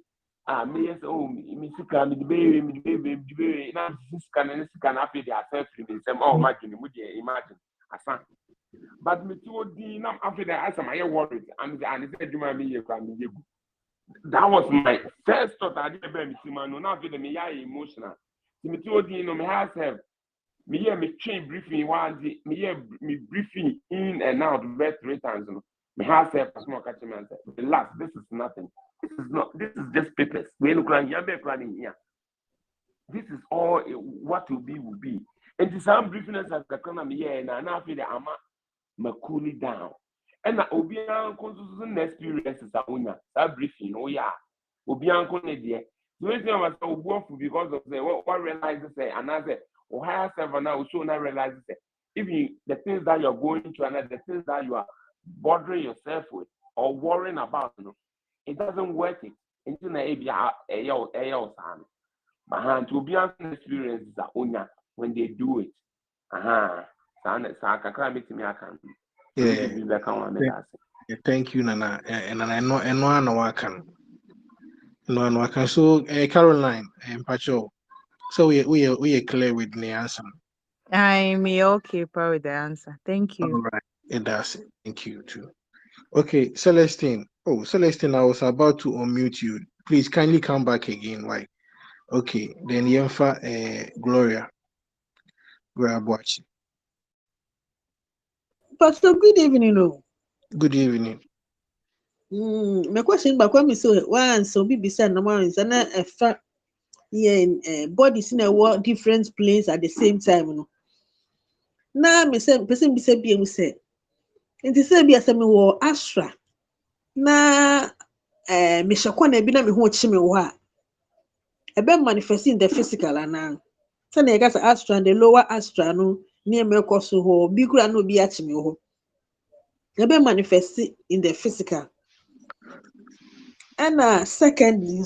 me yes oh me sika me baby now this can happen the self me some oh imagine imagine asa but me too di now after that as I worried and said Juma me you that was my first thought I did be me man now after me ya emotional me too di no me have me hear me train briefing one day me briefing in and out red 3 times me have self small catch me and say relax this is nothing this is just papers we look like you be planning here this is all what will be and the some briefing as the economy here and now feel that I'm cool it down and na obi an consistent experiences that briefing oh yeah obi an kon there the reason I was so worried because of the what realizes say and I say or higher self now so now realizes that even the things that you're going to and the things that you are bothering yourself with or worrying about it doesn't work it into na ABA but to be an experience is when they do it Thank you, Nana. And I know I can. No, I can. So, Caroline and Pacho. So we are clear with the answer. I'm okay with the answer. Thank All you. right, it does. Thank you too. Okay, Celestine. Oh, Celestine, I was about to unmute you. Please kindly come back again. Why? Okay, then Yenfa Gloria. Watch. Pastor, good evening. Good evening. My question back when me so one so be said no one is na efa bodies in a world different planes at the same time no. Na me say person be say be say. Nti say be say me wo Astra. Na me shakwa na bi na me ho chi me wo a. Ebe manifest in the physical ana. Say na gas Astra and the lower Astra no near me koso ho bi kura no bi achi me ho. Ebe manifest in the physical. And secondly,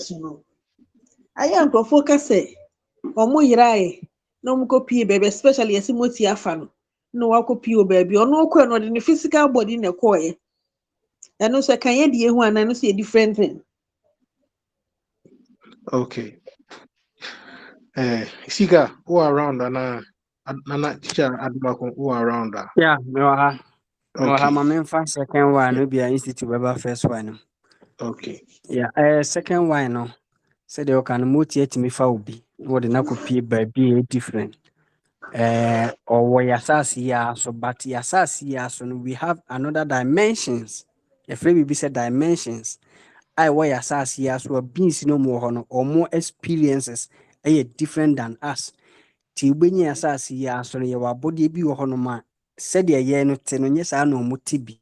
I am to focus or more yrai, no copy baby, especially as Moti Afano. No copy baby, or no corner in the physical body in a coy. And also, can you dear one and see a different thing? Okay. Sika, who around Nana teacher Admako, who around that? Yeah, no, Okay. my main first second one will be an institute web first one. Okay. Yeah, second one, no. Said you can motivate me for be what the nakopi by be different. Or where yasasi so but yasasi so we have another dimensions. If we be said dimensions, I where yasasi so beings no more or more experiences different than us. Ti ubenye yasasi so your body be wɔ said ye no te no nyesa no motibi.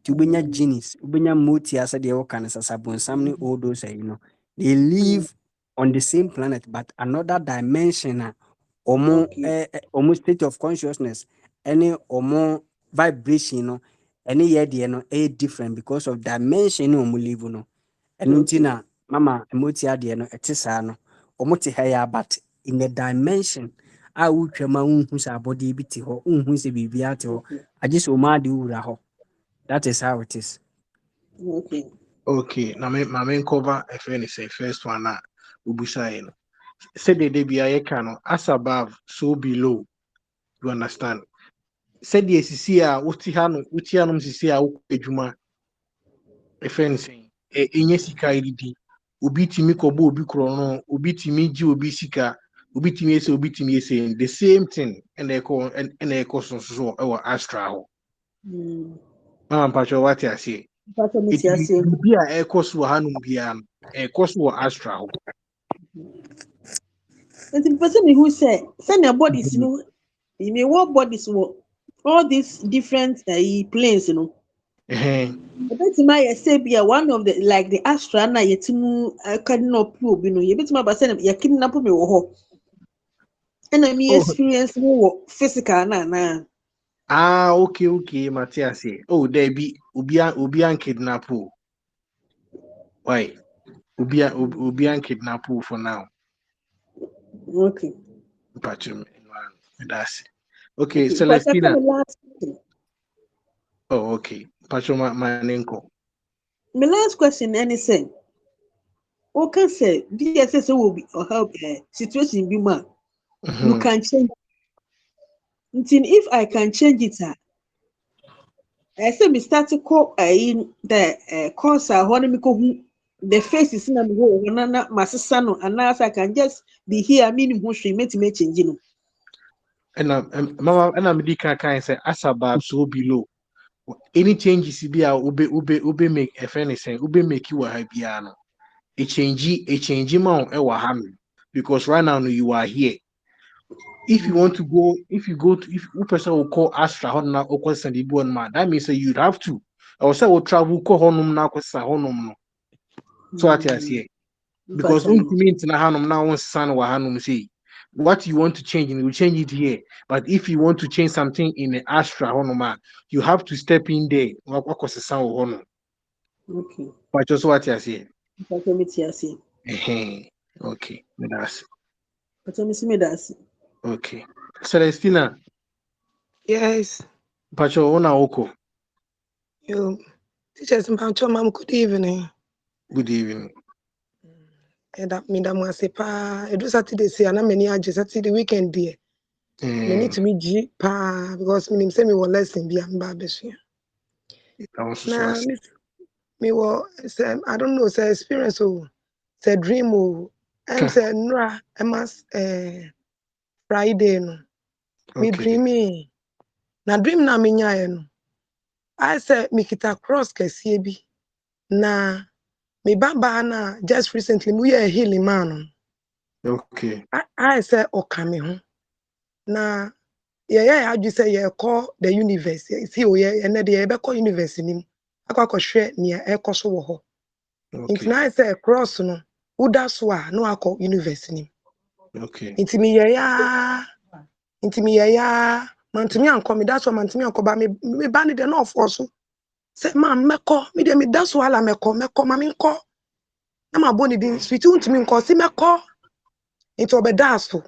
Ti ubenya genius, ubenya moti asa de woka na sasabonsam ne all those they live on the same planet but another dimension omo state of consciousness any omo vibration no any year de no different because of dimension no omo live no eno nti na mama emoti ade no etisa no omo te ha ya but in the dimension a wutwama unhu sa body bi te ho unhu se bibia te ho agye omo ade wura ho. That is how it is. Okay. Okay. Now, my main cover, if any say first one, Ubusa, say the DBI can as above, so below. You understand? Say the CCA, Utianum CCA, Ejuma, if anything, Inyesika ID, Ubitimi Kobo, Ubikrono, Ubitimi Ji, Ubisika, Ubitimi saying the same thing, and they call and they call so our Astra. Mama Pacho, what I say. It be a course to Hanum Bian, a course to Astra. And the person who said, send your bodies, you may what bodies were all these different planes, bet my say be one of the like the Astra na yetimu cardinal probe, you bet my person you kidnap me or and I me experience more physical na. Okay, Matthias. Oh, there be Ubian kidnap. Why? Ubian kidnap for now. Okay. Patchum. That's okay, Okay. But I Celestina. come last question. Oh, okay. Patchum Manenko. My last question, anything. Okay, say DSS will be or help situation be man. You can change. Until if I can change it, I say me start to call in the course the face is in a go na masisa no and now I can just be here meaning who she make me change no. And Mama and I'm can say as above so below. Any changes be a ube make a friend is saying ube make you a habiano. A change amount because right now you are here. If you want to go, if you person will call Astra Hona or question the born man, that means that you'd have to. I will say will travel call honum now question honum no. So what I say because means na hanum now one son or hanum say what you want to change and you change it here. But if you want to change something in the Astra honuma, you have to step in there. What was the sound honum? Okay. But just what I say. But me see. Okay, that's But me that's okay. Celestina, Yes, Pacho ona oko. you teachers ma'am, good evening. Good evening. Madam Wasepa, do Saturday say and many ages Saturday weekend dear. Me need to meet G pa because me say me will lesson be am babesu. That was so Na as me will say I don't know say experience say dream say nra emas Friday no. Me okay. dreamy. Na dream na me nyae no. I say me kita cross kesiye bi na me baba na just recently we are healing man. Okay. I say okame ho. Na I just say call the universe. See o ye na de be call universe nim. Akwa hwe ne e koso wo ho. Nti Okay. na I say cross no uda so a no akọ universe nim. Okay. Nti me ya mantimi anko me da so mantimi anko ba me ba ne de no of so. Say man meko me de me da so ala meko ma me nko. Na ma boni din sweet untimi nko si meko. Nti obeda so.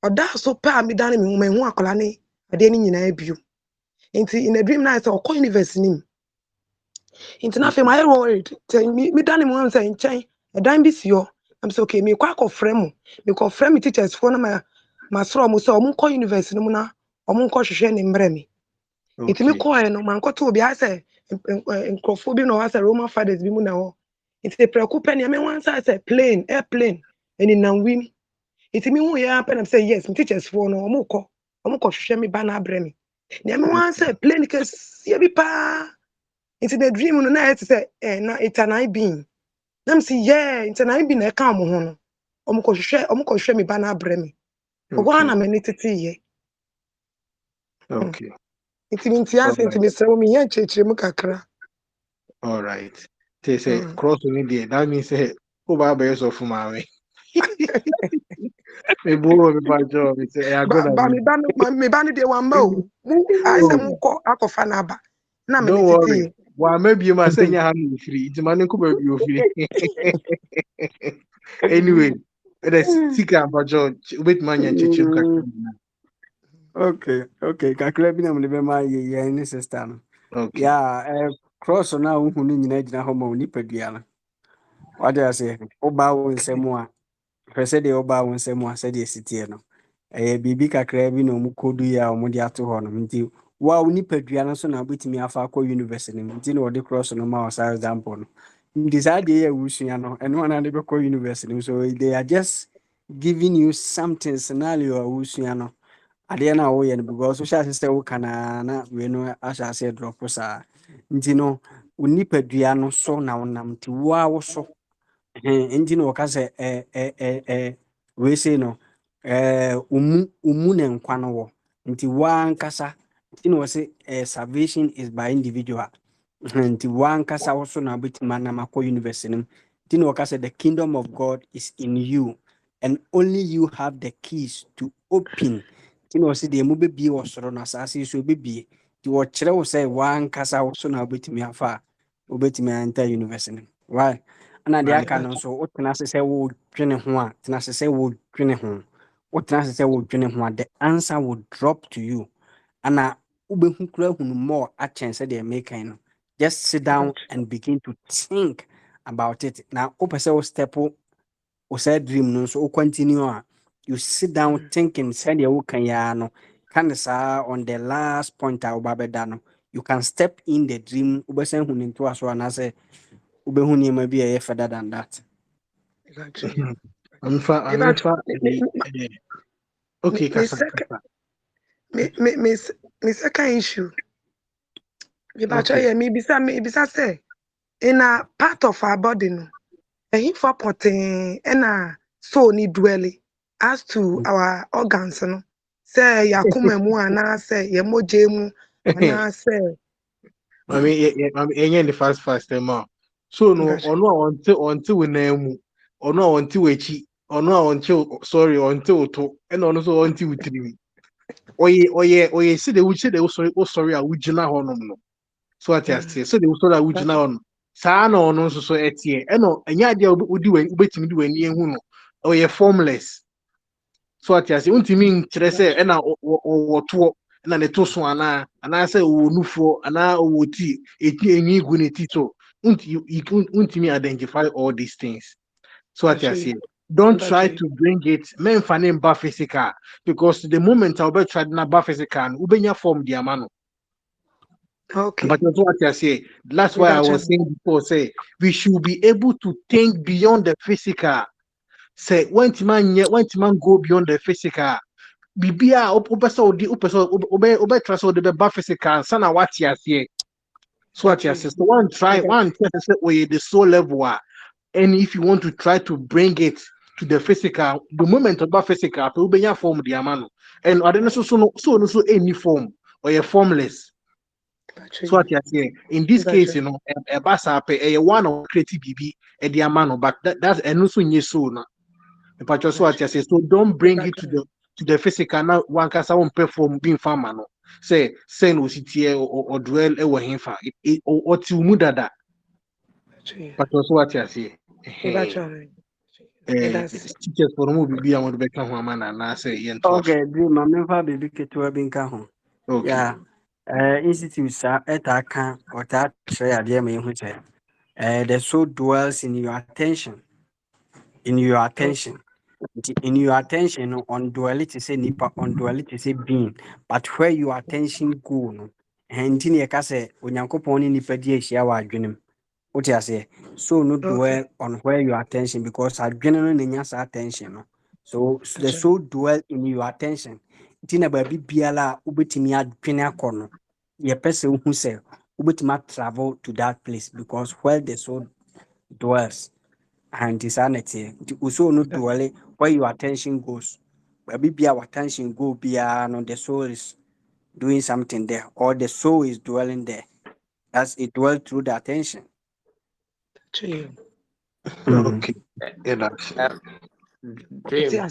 Oda so pa me da ne me hu akola ne ade ni nyina bio. Nti in a dream night or call universe nim. Nti na fe my worried. Tell me da ne mo say nchen. E dan bi si yo. I'm say okay me kwa ko frem. Me ko frem teachers for na ma sro mo say o mo call universe nim na o mo ko hwehwe ne mbre me. Nti me call no man ko to obi a say nkrofo bi no wa say Roman fathers bi mu na ho. Nti preko pe ne me wan say plane airplane and in nan win. Nti me hu ya pe na say yes me teachers for no o mo ko hwehwe me ba na abre me. Na me wan say plane case ye bi pa. Nti the dream no na it say na it's an I being. Na me say yeah it's an I being na ka mo ho no. O mo ko hwehwe me ba na abre me. Ogwa na me ne tete ye. Okay. Nti me ntia se nti me sere mo me yan chechire mu kakra. All right. They say cross only there. That means say go back by yourself for my way. Me borrow me by job. Me say I go Ba me ba no de wan ba o. I say mo ko akofa na ba. Na me ne Don't tete worry. ye. Well, maybe you must say you have no free. It's man ko be you free. Anyway, let's stick up by job. Wait man yan chichim kakra. Okay. Kakra bi na mo be ma ye ni sister no. Okay. Yeah, cross na wo hu ni nyina gyina ho ma oni padua no. Wade ase, wo ba wo nsɛm a hwɛ de wo ba wo nsɛm a sɛ de sitie no. Biribi kakra bi na ɔmo kodu ya ɔmo de ato hɔ no. Nti wo a wo nipadua no so na wobɛtumi afa akɔ university no. Nti na wɔde cross no ma wo sa example no. Nti saa deɛ yɛ wusua no, ɛno na de bɛkɔ university no. So they are just giving you something scenario a wusua no. Adeɛ na woyɛ no because wohyɛ ase sɛ woka na wei no ahyɛ ase drop saa. Nti no wo nipadua no so na wonam nti wo a wo so nti na wɔka sɛ wei sei no umu ne nkwa no wo nti wankasa nti no say salvation is by individual nti wankasa wo so na betima na makɔ university nim nti no say the kingdom of God is in you and only you have the keys to open nti no say de mu bebie wo soro na asase so bebie nti wo kyerɛ wo sɛ wankasa wo so na betimi afa wo betimi enter university nim why ana de aka no so wo tena sɛ wo dwene ho a tena sɛ wo dwene ho the answer will drop to you. And ubehu kura hunu more a chance the American. Just sit down and begin to think about it. Now, open say step o say dream no so continue on. You sit down thinking send your no can sa on the last point dano. You can step in the dream ubesen hunu into as one as ubehu ni maybe a further than that. I'm okay, Kasa. Me second issue. Me bisa say in a part of our body no. And for protein and so need dwelling as to our organs no. Say yakuma mu ana say yemoje mu ana say I mean, the fast so no until we name or no until we cheat or no until until to and also until we three. Oye, see the which they sorry, I would jina honum no. So at say so they sorry, I would jina on. Saa no no so etie. Eno enya dia odi we ubetimi di wani ehu no. Oye formless. So at say untimi nkyerɛ sɛ ɛna wɔtoɔ ɛna ne to so ana sɛ wo nufuo ana wo ti eti enyi gu ne ti so untimi identify all these things. So at say don't try to bring it men fane mba physical because the moment I'll be trying na ba physical ubenya form the amano. okay. But that's what I say. That's why I was saying before. Say we should be able to think beyond the physical. Say when man go beyond the physical. Bibia obe trust the ba physical. Sana what you say. So what you say. So one try say the soul level. And if you want to try to bring it to the physical, the moment about physical, people be form the amano. And I don't so any form or a formless. So what you say in this case, you know, a basa a one of creative BB a diamano, but that's and also in so now. But just what you say, so don't bring it to the physical. Now one can someone perform being farmer no. Say no city or dwell a himfa or to mudada. But also what you say. Teachers for movie be able to become a man and I say Okay, dream I'm never baby ketua binka ho. okay. Yeah. Institute sa etaka or that share dear me who say the soul dwells in your attention. In your attention. In your attention on duality say nipa on duality say being. But where your attention go no. And in your case, when yankopon ni nipa di ehia wa adwenem. What you say? So no dwell on where your attention because adwene no nya sa attention no. So the soul dwell in your attention. Tina baby biala ubetimi adwene akono. Ye person who say ubetimi travel to that place because where the soul dwells and insanity. So no dwell where your attention goes. Baby bia attention go bia no the soul is doing something there or the soul is dwelling there. As it dwell through the attention. Okay. Dream.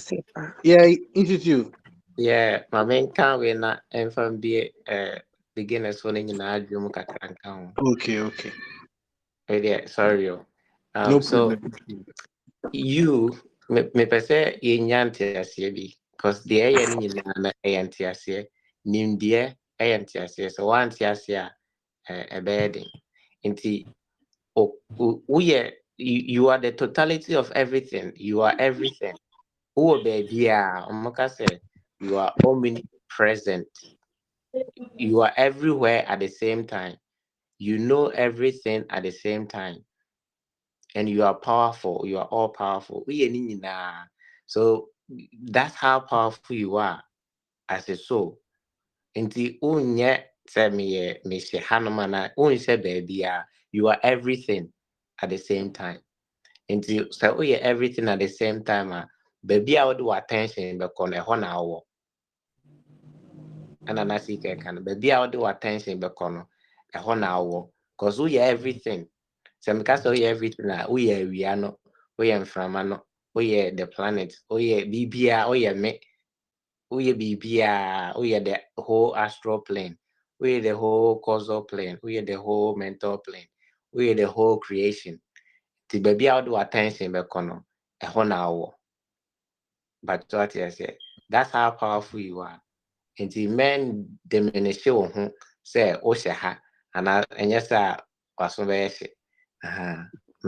Yeah, institute. Yeah, my main can we not and from be beginners when in our dream kakranka. Okay. Yeah, sorry. No So problem. you me per se yanti asie because the air in na yanti asie nim dear yanti asie so one asie a bedding inti you are the totality of everything. You are everything. Oh baby, say you are omnipresent. You are everywhere at the same time. You know everything at the same time. And you are powerful. You are all powerful. So that's how powerful you are as a soul. Nti unye say me she hanumana unye baby, you are everything at the same time. Until so everything at the same time, baby out do attention be kono ho na wo ana na see can baby out do attention be kono ho na wo cause we everything so because we everything we are no we mframa no we the planet we bibia we me we bibia we the whole astral plane we the whole causal plane we the whole mental plane we the whole creation the baby out do attention be kono ho na wo but what I say that's how powerful you are and the men diminish you say o she ha and yes was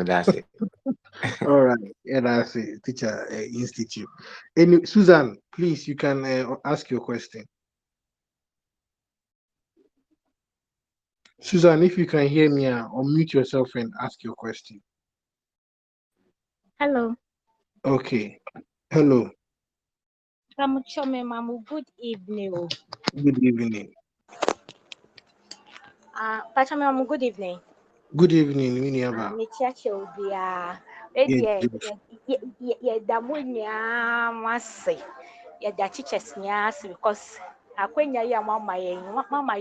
that's it. All right, yeah, that's it. Teacher Institute. And Susan, please, you can ask your question. Susan, if you can hear me, unmute yourself and ask your question. Hello. Okay. Hello. Mamu, good evening. Good evening. Mamu, good evening. Good evening, Miniaba. Yeah, teachers because mama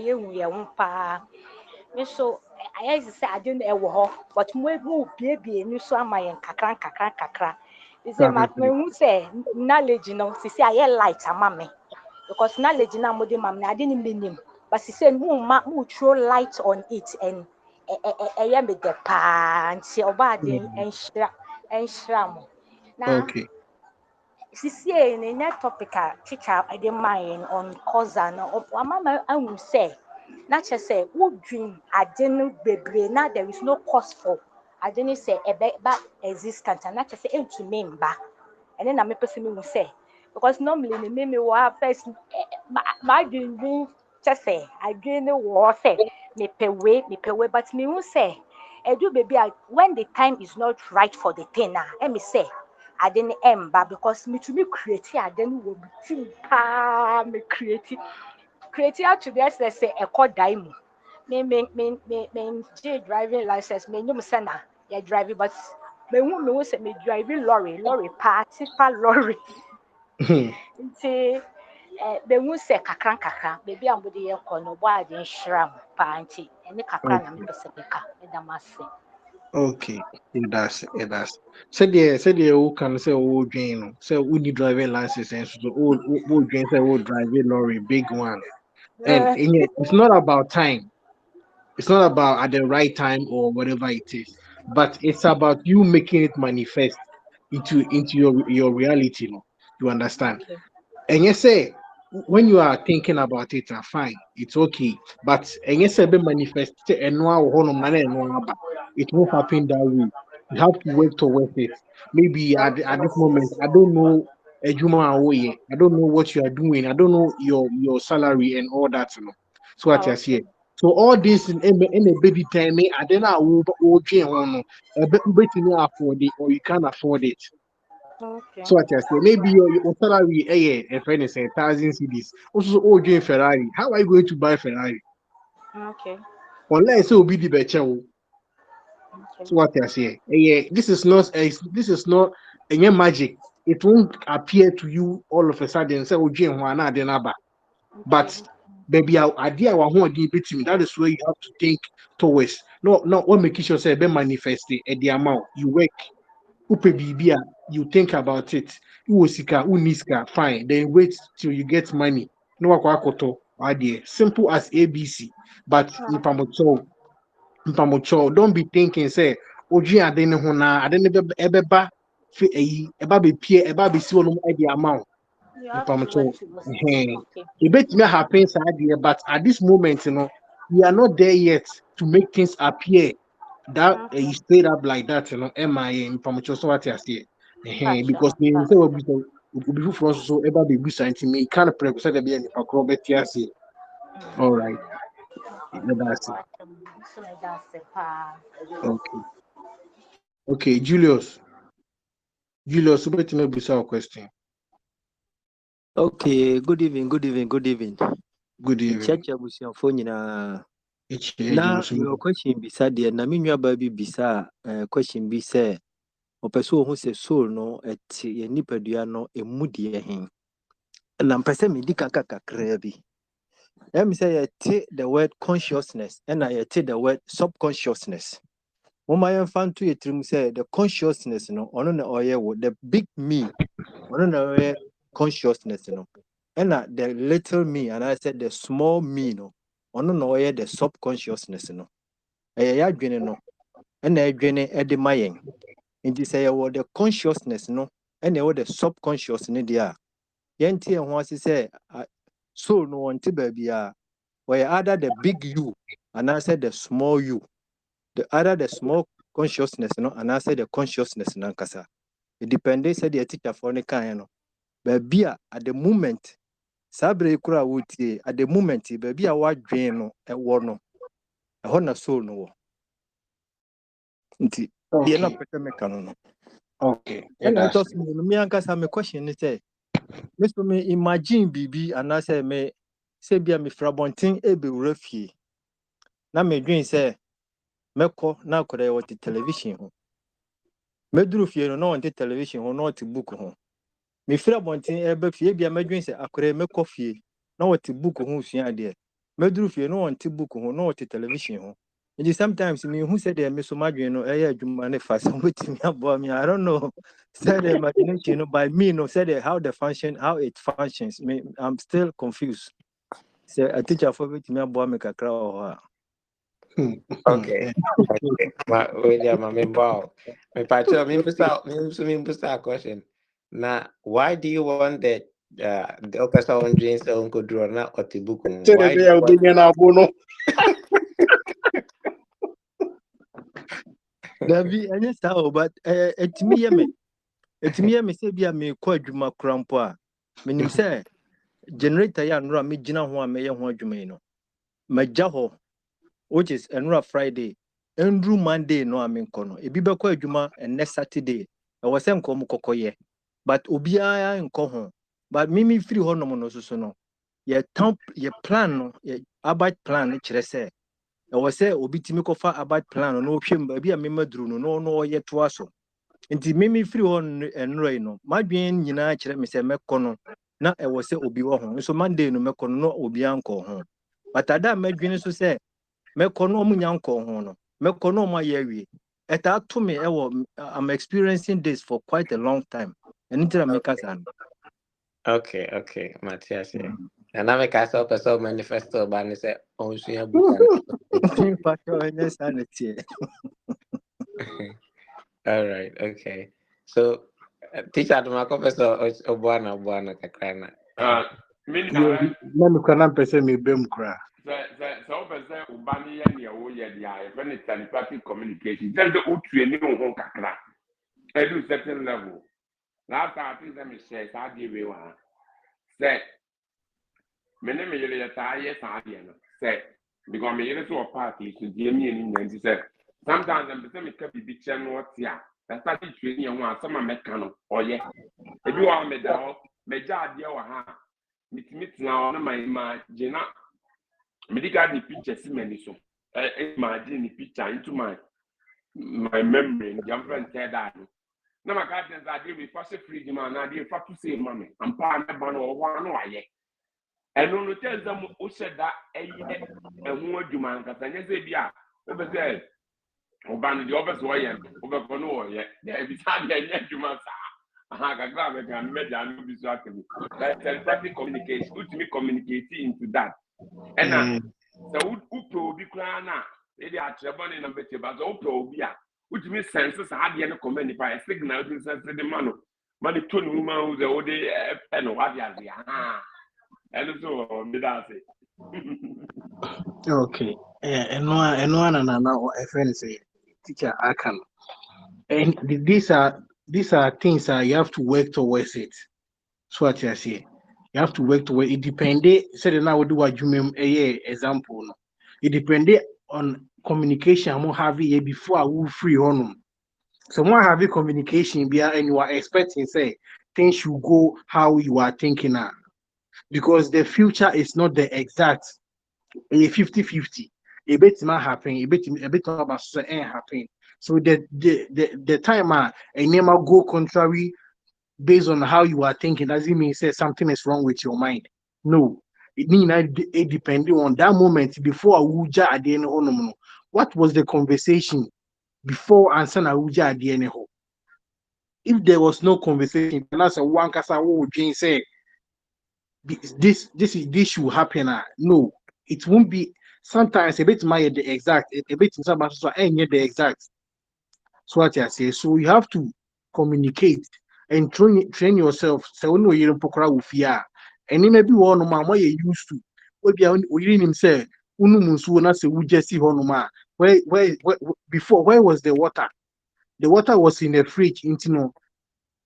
so I say I didn't ever, but more baby and you saw my kakra. Is a man who say knowledge, see I light a mammy because knowledge now more than mammy, I didn't mean him, but she said, who throw light on it and I am with the pan, see about and shram. Now, okay. She say in that topic, teacher, I didn't mind on causal, or mamma, I will say. Not just say, who dream, I didn't be now there is no cause for. I didn't say a back existence, and not just say to me back. And then I'm a person who say, because normally the meme will have first my dream just say, I dream the war say, me pay way, but me who say, I do baby, when the time is not right for the thing now, let me say. I didn't because me to be creative, I didn't will be me creative to the essence say a call dime. Me driving license, me no sana, yeah driving, but me who say me driving lorry party lorry. Nti me who say kakra, maybe I'm with the aircon no boy didn't shram panty, and the kakra na me pesa beka, and the mass. Okay, it does. Said the who can say oh Jane, say we need driving license and so old Jane say oh driving lorry, big one. And yet, it's not about time. It's not about at the right time or whatever it is, but it's about you making it manifest into your reality. No, you understand? Okay. And you say when you are thinking about it, fine, it's okay. But and you say be manifest and it won't happen that way. You have to work towards it. Maybe at this moment, I don't know Ejuma Awoye. I don't know what you are doing. I don't know your salary and all that. You know. So what you Okay. say. So all this in a baby time, I don't know afford it or you can't afford it. Okay. So what you say, maybe your salary, a friend is 1,000 CDs. Also, oh, doing Ferrari. How are you going to buy Ferrari? Okay. Unless it will be the better. Okay. So what you say, this is not any magic. It won't appear to you all of a sudden. Say, oh, Jane, but baby, idea that is where you have to think towards. No, what make sure say be manifested at the amount you work. Bibia, you think about it. Uniska, fine. Then wait till you get money. No wakwakoto, idea. Simple as ABC. But mpamocho, don't be thinking, say, Oji adene hona, adene ebeba, eba be pie, eba be si onum the amount. You have to work Mpamocho. towards it. Okay. It may happen, idea, but at this moment, we are not there yet to make things appear that Okay. straight up like that, MIA information so what I say. Because Gotcha. me say will be for us so ever be something me can't represent the be any acrobat here. All right, that's it. Okay, okay, Julius, wait to be a question. Okay, good evening. Good evening. Church abusuafo nyinaa. It's Na your question beside there na me nua ba bi bisa question bi say opeso who say soul no eti ye nipadua no emu de hen na mpese me di kakakra bi let me say ye take the word consciousness and I take the word subconsciousness. Mama yan fan to yetrim say the consciousness no ono na oye wo the big me ono na oye consciousness no and the little me and I said the small me no ono na oye the subconsciousness no ya dwene no and adwene e de mayen nti say you the consciousness no and you the subconscious ne dia yenti e ho ase say soul no wonte ba bia where either the big you and I said the small you the other the small consciousness no and I said the consciousness nankasa it depends say the teacher for ne kan no ba bia at the moment sabre kura wutie at the moment ba bia wadwen no e wo no e ho na soul no wo nti ye na Okay. pete me kan no Okay. Yeah, and I that's just me ankasa me question is say me imagine bibi and I say me say bia me frabontin e be wura fie na me dwen say meko na akore wo television ho meduru fie no na on television ho na o book ho me fira bontin e ba fie bia medwen say akore meko fie na o book ho sua de meduru fie no on book ho na o television ho and sometimes me who said me so madwen no e ya adwuma ne fa so wetimi abo me I don't know said the imagination no by me no said how it functions me I'm still confused say a teacher for wetimi abo me kakra ho Okay. Okay. William, I mean, wow. Me pacho, me put question. Now, why do you want the person on dreams uncle draw na otibuku? Tell the Why do day you I'll be want? in abono. Davi anya sao but etimi ye me say bia me kwa adwuma krampo a menim say generator ya nura me gina ho a me ye ho adwuma yi no magya ho which is nura Friday endru Monday no a me nko ebi be kwa adwuma next Saturday e wo se nko mo kokoye but obiara nko ho but mimi free ho no no so no ye plan no ye about plan ne kire say e wo se obi timi kofa about plan no hwem ba bia me maduru no ye to aso nti mimi free on enro yi no madwen nyina kire me se mekọ no na e wo se obi wo ho so Monday no mekọ no obi anko ho but ada madwen so se mekọ no omunya anko ho no mekọ no ma ye awie eta to me e wo I'm experiencing this for quite a long time and nti na make us an Okay, Matthias. And I make myself a so manifesto ban say on sua book and but your sanity all right, okay. So teacher to my professor Obuana Kakrana. Me Yeah, now, let me can person me bem kra. so person ubani ya ni owo ye dia e when telepathic communication tell the utu ni ho kakra at a certain level. Last time I think that me say sa die we wa say me ne me yele ya ta ye sa die no say because me yele so party so die mi ni nyanti say sometimes them say me ka bibi che no tia that start training ya ho asama me ka no oye ebi wa me da ho me ja ade wa ha meet now na my jena medical the picture see many so imagine the picture into my memory and jump and tell that na my guardians are dey be first free the man na dey fa to say mommy am pa na ba no wa no aye and no tell them o said that eye ehun adwuma nka tanya say bia o be say o ba no the obese o ye o be ko no o ye dey be say dey adwuma sa aha kakra be kan me ja no bi so akemi that telepathic communication ultimate communicate into that and so who obi kura na e dey atrebo na bete ba so obi a ultimate sense sa ade no comment nipa a signal to sense the man man to no man who the ode no what dey ah and so me that say Okay. No na a friend say teacher I can. And these are things that you have to work towards it. So what I say. You have to work towards it. Depending say now do what you mean example no. It depending on communication I'm having before I will free on. Someone having communication and you are expecting say things should go how you are thinking now. Because the future is not the exact a 50-50. A bit might happen, a bit about happen. So the time a name go contrary based on how you are thinking doesn't mean say something is wrong with your mind. No, it need it depending on that moment before Awuja at the end of no. What was the conversation before answer Awuja at the end? If there was no conversation, then that's a one kasa wo dream say this should happen. No, it won't be. Sometimes a bit my the exact, a bit in some so the exact. So what I say. So you have to communicate and train yourself. So when you pokora with fear, and then maybe one man what you used to. We didn't him say unu munsu na se ujesi honoma. Where before where was the water? The water was in the fridge. Into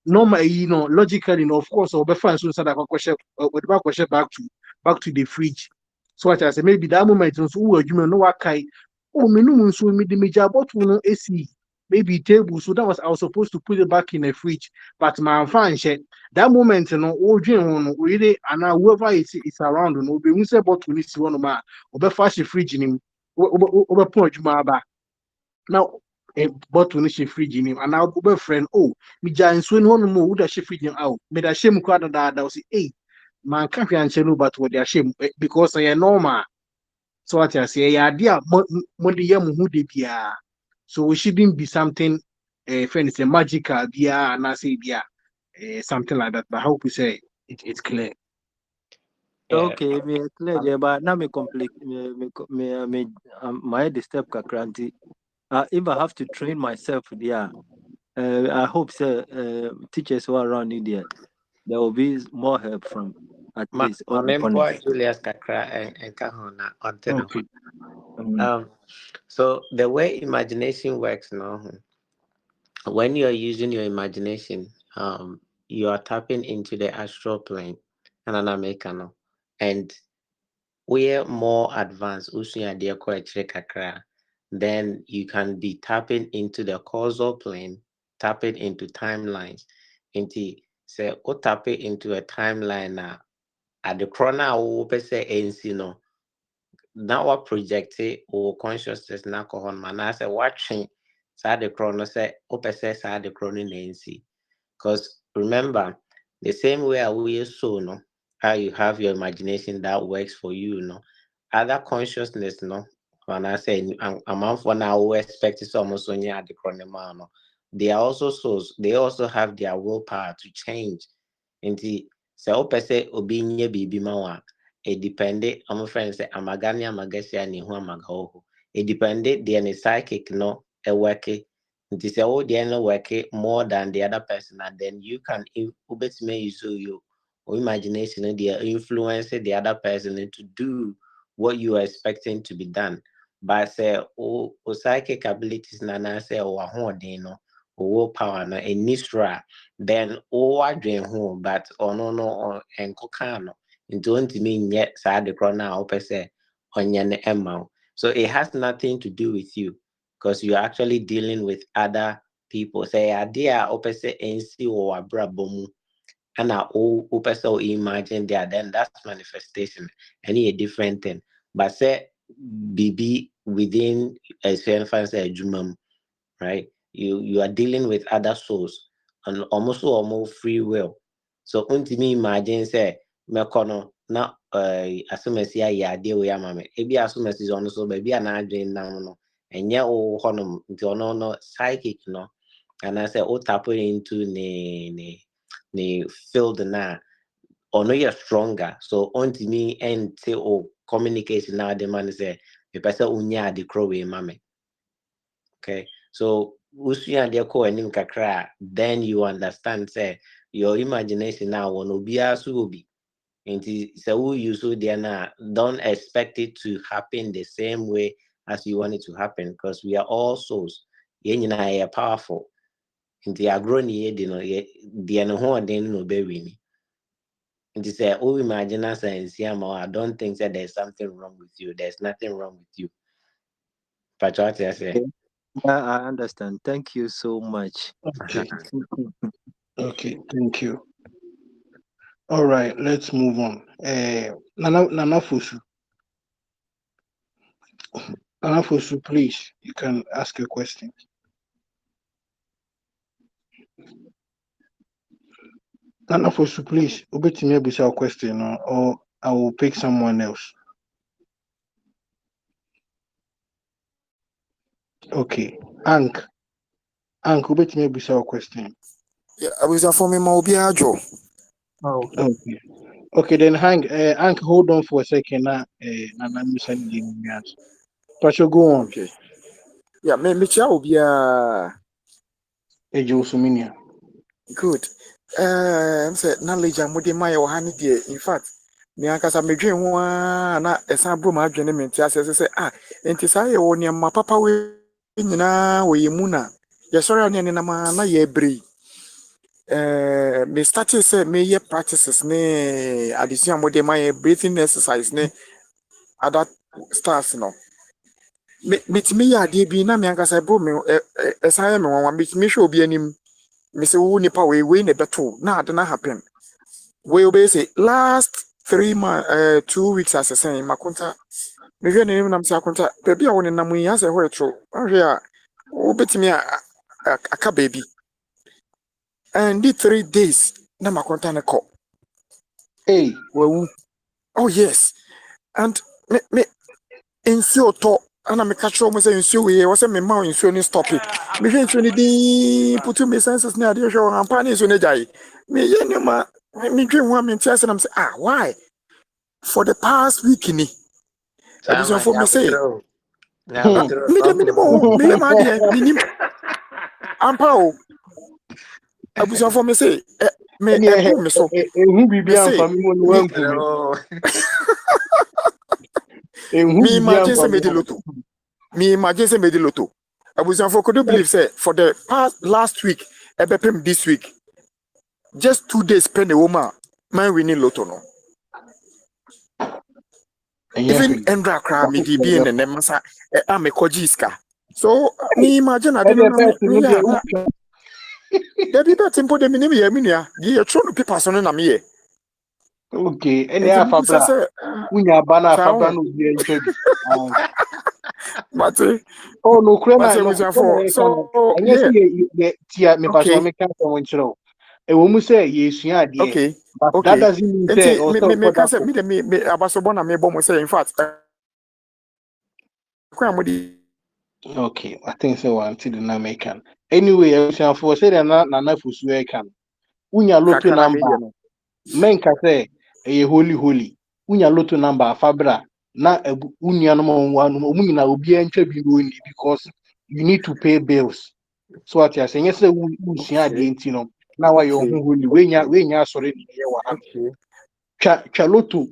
normally, logically, of course, or before so that question, question back to the fridge. So what I say, maybe that moment, so you know what kind? Oh, me no so me the major bottle no AC, maybe table. So that was I was supposed to put it back in the fridge, but my fan shit. That moment, oh, really, and now whoever is around, be say bottle is one of my, or before she fridge in him, over point now bottle no hyɛ fridge nim anaa wobɛfrɛ no megya nsuo no hɔ nom woda hyɛ fridge nim mede ahyɛ mu koraa dadaada wo sɛ manka hwɛ ankyɛ no but wɔde ahyɛ mu because ɛyɛ normal so what I say ɛyɛ ade a mode yɛ mo ho de biara so it shouldn't be something friend sɛ magical biara anaasɛ bia something like that but I hope you say it's clear. Okay, me clear there, but now me complete my the step kakranti. If I have to train myself there, I hope teachers who are around there will be more help from at least all the Boy Julius Kakra and Kahona Anteno. Okay. So the way imagination works now, when you are using your imagination, you are tapping into the astral plane and an Americano. And we're more advanced, then you can be tapping into the causal plane, tapping into timelines. Into say o tap it into a timeline now. At the corner say ANC no. Now what project or consciousness na kohon man. I say watching side the chrono say say side the chrono ANC. Because remember, the same way we so no, how you have your imagination that works for you, no. Other consciousness, no. When I say I'm for now we expect it almost on the chrono, no. They are also souls, they also have their willpower to change. Nti sɛ wopɛ sɛ obi nyɛ biribi ma wo a ɛdepende ɔmo friend sɛ amaga ne amagahyia ne ho amaga wɔ hɔ ɛdepende deɛ ne psychic no ɛwɔke nti sɛ wo deɛ no work more than the other person and then you can wobɛtumi use your imagination no deɛ influence the other person to do what you are expecting to be done but sɛ o psychic abilities na anaasɛ ɔwɔ ahoɔden no willpower no ɛni soro a then adwene ho but no ɛnkɔka no nti ɔntumi nyɛ saa de korɔ no a wopɛ sɛ ɔnyɛ no ɛma wo so it has nothing to do with you because you're actually dealing with other people sɛ adeɛ a wopɛ sɛ ɛnsi wɔ w'abrabɔ mu ɛna wopɛ sɛ imagine there then that's manifestation ɛne a different thing but sɛ biribi within a certain sɛ adwuma mu right you are dealing with other souls and almost free will. So untimi imagine say mekono na asomasi aye ade we amame. Ebi asomasi ono so baby na adwen nam no. Enye o honom nti ono no psychic no. And I say o tap into ne field na ono you stronger. So untimi ente o communication na the man say me pesa unya ade kro we mame. Okay. So then you understand say your imagination now will be as will be. And so you so there don't expect it to happen the same way as you want it to happen because we are all souls. Are powerful. And the agroni the no then no baby. And to say, oh, imagine us and see, I don't think that there's something wrong with you. There's nothing wrong with you. But what I say. Yeah, I understand. Thank you so much. Okay. Okay, thank you. All right, let's move on. Nana Fosu. Nana Fosu, please, you can ask a question. Nana Fosu, please, obey me a question, or I will pick someone else. Okay. Ank, obey me a question. Yeah, I was a former Mobia Joe. Oh, Okay. Okay, then Ank, hold on for a second. Nana Musa Nimias. Pastor, go on. Okay. Yeah, me chow be Josuminia. good. I'm said knowledge and what my ohani dear. In fact, me ankasa me dream one na esan bro ma adwene me ntia say enti sa ye wo ne ma papa we nyina we yemuna. Ye sorry ne ne na ma na ye bri. Me started say me ye practices ne addition what my breathing exercise ne other stars no. Me ya ade bi na me ankasa bro me esan ye me wan me hwe obi anim. Me say wo nipa we ne beto na ade na happen. We obey say last 3 months 2 weeks as I say makunta me hwe ne nam say akunta baby a woni nam yi ase ho etro ahwe a wo betimi aka baby and the 3 days na makunta ne ko Hey. wawu oh yes and me insure to ana me catch mo say insure we was me ma insure ni stop it me hwe insure ni di put me senses na ade hwe ampa ni insure ne jai me ye ne ma me dwen ho me tia say nam say why for the past week ni abusan Chama, for me say nyabutro, me the uncle. minimum ade minim ampa o abusan for me say me And yeah, ebo me so who be me beyond say family when me one for me? Hello. Who me be beyond imagine say me family? the lotto me imagine say me the lotto abusan for could you believe say for the past last week ebepem this week just 2 days spend a woman man winning lotto no And yeah, even Endra cry me di be in the nemasa am a kojiska so me imagine I and didn't the know best in me yeah the there be better tempo de me me ya ye try to people so na me ye okay, and enti yeah, me bisa Fabra, say unya bana Fabra sao no be a baby. mate Oh no, Krena, no, we for Krena, can so and yes, yeah tia me pass one okay make can one chiro. E wo mu say yes, yeah, dear, okay but that okay doesn't mean say enti also me for can that. say me de me abaso na me bo mo say in fact kwa mo di Okay, I think so. Until the American. Anyway, I was for say that na for sure can. Unya lotto kakra na me number. ye no Men ka say holy. Unya lotto number Fabra. Na unya no mo one mo nyina obi antwa bi no ni because you need to pay bills. So what you say, yes, we share the okay intino. Now why you okay holy. okay We nya sorry ni ye wa hanu. okay Twa lotto.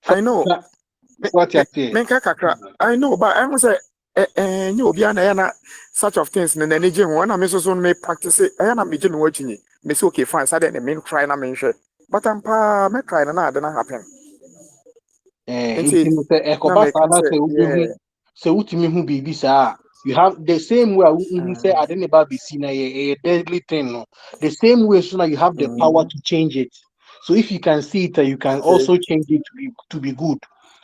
I know So what you say? me kakra I know but I must say you obi na ya na such of things na na je ho na me so me practice na me je no wachinyi me say okay fine so then me try na me hwe but I'm pa me try na ade na happen enti Intino say na ekoba me sa can na say say yeah so utimi hu bibi saa you have the same way who say I didn't about be seen a deadly thing no the same way so now you have the power to change it so if you can see it you can okay also change it to be good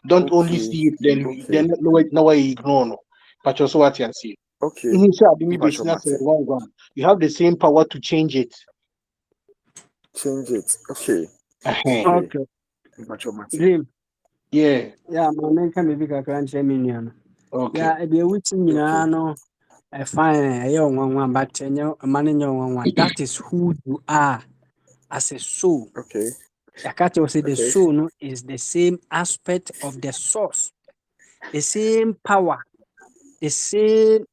don't only okay see it then okay no way you ignore no but also what you see okay who say I didn't be but seen as one you have the same power to change it. change it okay Uh-huh. okay Okay. but Dream. Yeah, Yeah, my main can be kakra nkyerɛ me nua no. okay. Yeah, ebi ewuti okay nyinaa no fine ɛyɛ ɔnwanwa but ɛnyɛ ɛma no nyɛ ɔnwanwa. That is who you are as a soul. okay Yaka kyerɛ wo sɛ the okay soul no is the same aspect of the source, the same power, the same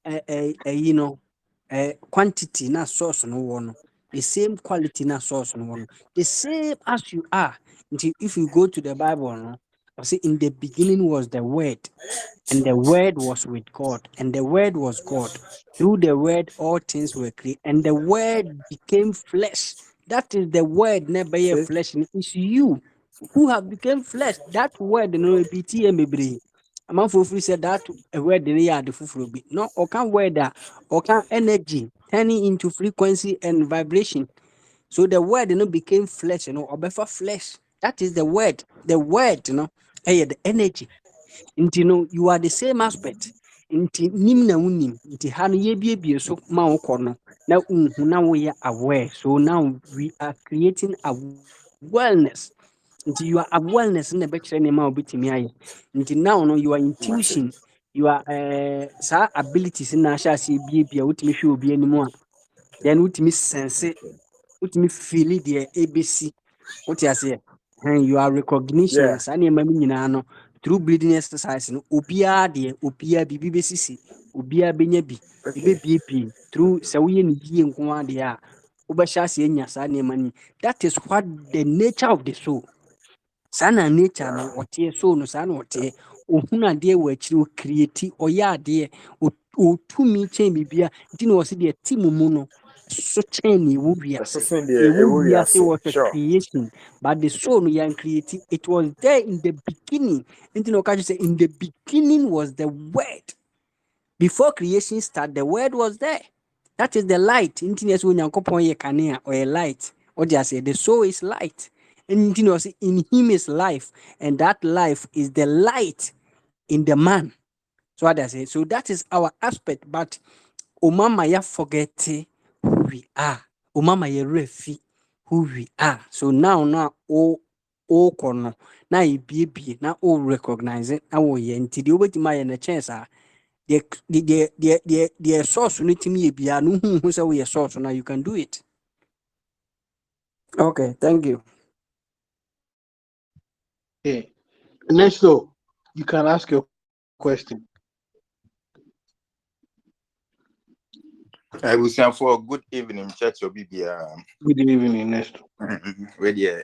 quantity na source no wɔ no, the same quality na source no wɔ no, the same as you are. Nti if you go to the Bible no, I say in the beginning was the word, and the word was with God, and the word was God. Through the word all things were created, and the word became flesh. That is the word never yet okay flesh. And it's you who have become flesh. That word no BT and a man for free said that a word in the full be no or can word that or can energy turning into frequency and vibration. So the word became flesh, or better flesh. That is the word. The word, the energy. And you are the same aspect. nti nim na wunim nti ha no yebiebie so ma wo kɔ no na unhu na wo yɛ aware. So now we are creating awareness. Nti you are awareness na bɛkyerɛ nneɛma a wobɛtumi ayɛ. Nti now no your intuition, your saa abilities na ahyɛ ase ebiebie a wotumi hwɛ obi anim a then wotumi sense, wotumi feel deɛ ebesi. Wote aseɛ? You are recognition Yeah. saa nneɛma no nyinaa no through breathing exercise no obiara biribi bɛsisi, obiara bɛnya bi, ɛbɛbiebie through sɛ woyɛ no yie nko ara deɛ a wobɛhyɛ ase anya saa nneɛma no. That is what the nature of the soul. Saa na nature no wɔteɛ, soul no saa na wɔteɛ. Ohunu adeɛ wɔ akyiri, ɔcreate, ɔyɛ adeɛ, ɔtumi kyɛn biribia. Nti na wɔse deɛ ɛte mo mu no so kyɛn nea ɛwɔ wiase. Assessing Nea the ɛwɔ area, wiase was a sure. creation, but the soul no yɛn create. It was there in the beginning. Nti na ɔka kyerɛ sɛ in the beginning was the word. Before creation started, the word was there. That is the light. Nti na ɛsɛ Onyankopɔn yɛ kanea, ɔyɛ light. Ɔde aseɛ, the soul is light. And nti na ɔse in him is life, and that life is the light in the man. So what I say, so that is our aspect, but umama ya forget who we are. Umama ya refi who we are. So now o kono na ibie na o recognize it na wo ye nti de obetima ye na chance a the source no timi ye bia no hu say we source now you can do it. Okay, thank you. Okay. Next though, you can ask your question. I will say for good evening, church or BBA. Good evening, next. Ready,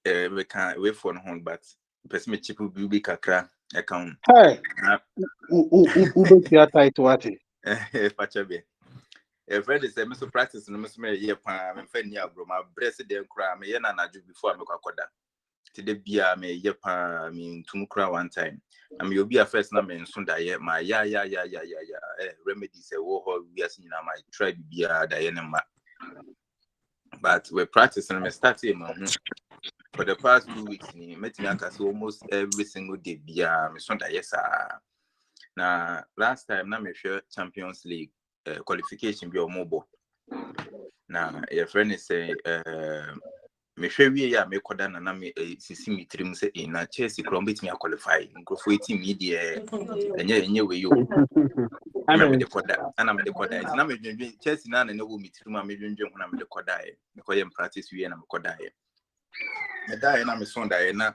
we can't wait for home, but person chip will be kakra account. Hey, who your title what? Pachabe. A friend is a miss practice no miss me ye pan and fend ya bro. My breast dem cry me yen na ju before I make akoda. Today bia me ye pan me tum cry one time. I mean, you'll be a first name in Sunda. My remedies a war we are seeing. My try be a Diana. But we're practicing. I'm starting for the past 2 weeks. Met me almost every single day. Be a Sunda. Yes, now last time, na me sure Champions League qualification be mobile. Now your friend is saying, me sure we are me koda na me sisi me trim say na Chelsea krom bit me qualify go for media enye we yo na me de koda ana me de koda na me dwendwen Chelsea na na wo me trim ma me dwendwen ho na me de koda e me ko yem practice we na me koda e me da na me son da e na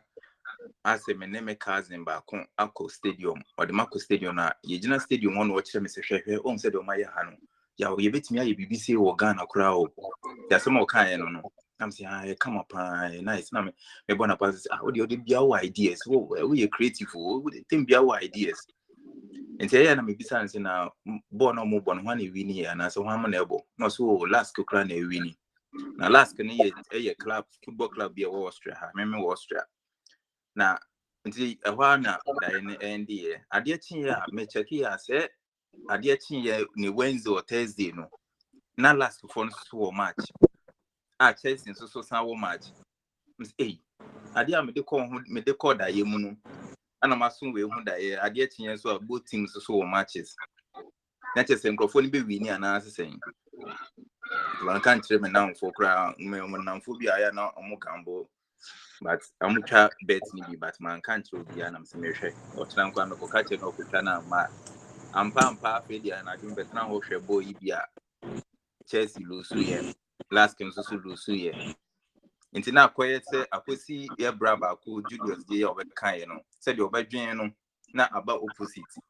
ase me ne me cousin ba kon akọ stadium or the Marco stadium na ye gina stadium one watch me se hwehwe o se de o ma ye ha no ya ye betimi aye BBC wo Ghana kura o ya se mo kan ye no I'm saying, come up, nice. Me born up as what do you be our ideas? We are creative, we think be our ideas. And say, I'm a business now, born or more born one win here, and as a one able. No, so last crown a winning. Now, last can a club, football club be Austria, remember Austria. Now, until a while now, and dear, I did here, may check here, say, I did here, Wednesday or Thursday, no. Now, last for so much. Chelsea so sound match. Hey, adia me de call that ye munu. And I'm assuming we who that ye adia chin so both teams so matches. That is microphone be winning and answer saying. One can't tell me now for crowd, me on phobia I now Gambo. But I'm try bet ni but man can't throw be an am semetre. Or tran kwa me ko catch no ko tana ma. Am pa fedia and I do better now share boy ibia. Chelsea lose ye. Last game so lose ye. Nti na akoye se akosi ye braba ko Julius dey obeka ye no se de obadwen no na aba opposite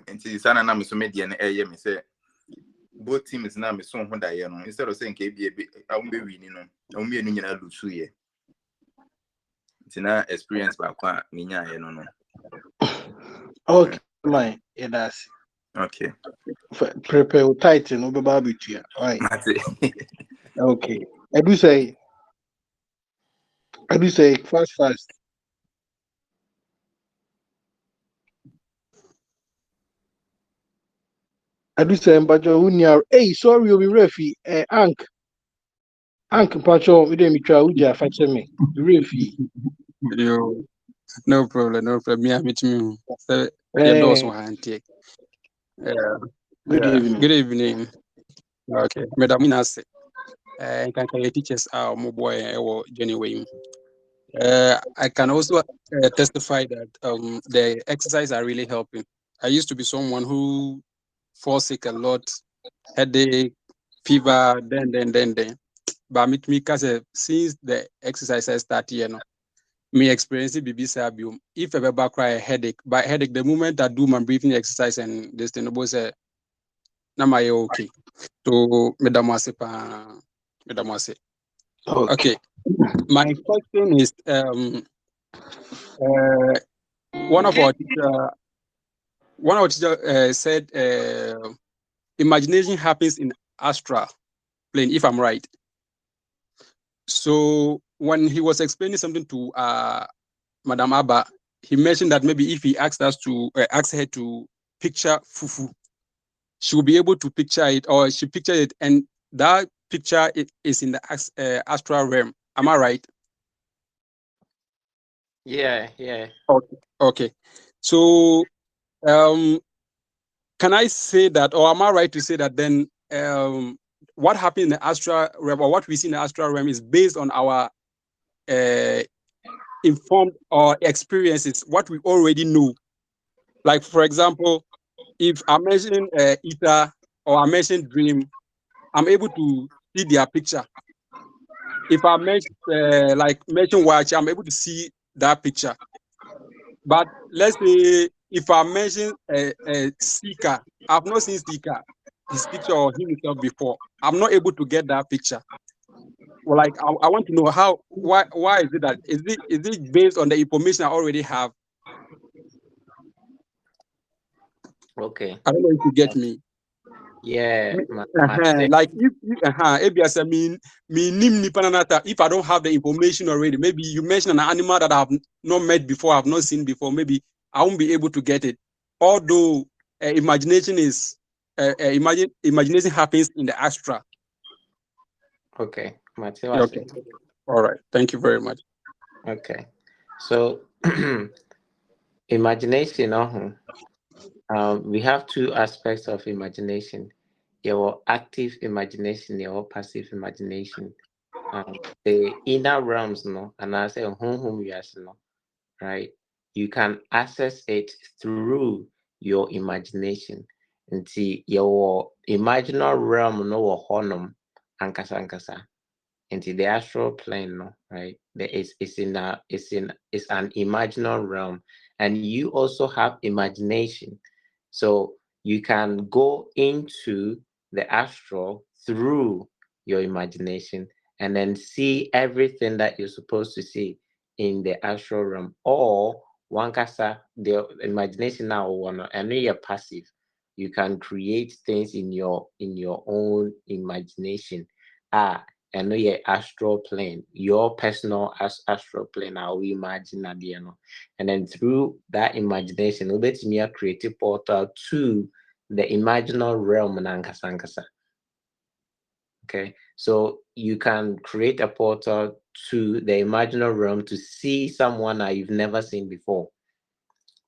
nti sana na me so media na eye me se both teams na me so ho da ye no instead of saying ke bi awumbe wini no awumbe enu nyina lusu ye nti na experience ba kwa me nya ye no. Okay, my that's Okay, prepare title no be babitia. Right. Okay. I do say fast. I do say Mbajo Unia. Hey, sorry, you'll be refi. Ank Pacho, we didn't try Uja fetch me. Refi. Yo, No problem, no problem. Me, I meet me. So, your doors Eh, were handy. Yeah, good yeah. evening. Good evening. Okay, Madam Inase. Can your teachers are more boy or Jenny Wayne? I can also testify that the exercise are really helping. I used to be someone who fall sick a lot, headache, fever, then. But me, cause since the exercise I started, me experiencing BBC Abium. If I ever cry a headache, by headache, the moment I do my breathing exercise and this thing, say, na my okay. So, Madam Wase, Madam Wase. Okay. Okay, my question is, uh, one of our teacher said, imagination happens in astral plane, if I'm right. So when he was explaining something to Madam Abba, he mentioned that maybe if he asked us to ask her to picture fufu, she will be able to picture it, or she pictured it, and that picture is in the astral realm. Am I right? Yeah. Okay. So, can I say that, or am I right to say that then what happened in the astral realm, or what we see in the astral realm, is based on our informed or experiences, what we already know? Like, for example, if I mention ether or I mention dream, I'm able to see their picture. If I mention watch, I'm able to see that picture. But let's say if I mention Seeker, I've not seen Seeker, his picture or him himself before. I'm not able to get that picture. Well, like I want to know why is it that is it based on the information I already have? Okay. I don't know if you get me. Yeah. Like if I mean if I don't have the information already, maybe you mention an animal that I've not met before, I've not seen before, maybe I won't be able to get it. Although imagination happens in the astral. Okay. Okay. All right. Thank you very much. Okay. So imagination, we have two aspects of imagination. Your active imagination, your passive imagination. The inner realms, and I say home yes, right? You can access it through your imagination. Until your imaginal realm no honum ankasa. Into the astral plane, right? There is it's an imaginal realm, and you also have imagination, so you can go into the astral through your imagination and then see everything that you're supposed to see in the astral realm. Or one kasa the imagination now one and you're passive. You can create things in your own imagination. And your astral plane, your personal astral plane. How we imagine that, and then through that imagination, we'll bet me a creative portal to the imaginal realm. Nankasa. Okay, so you can create a portal to the imaginal realm to see someone that you've never seen before.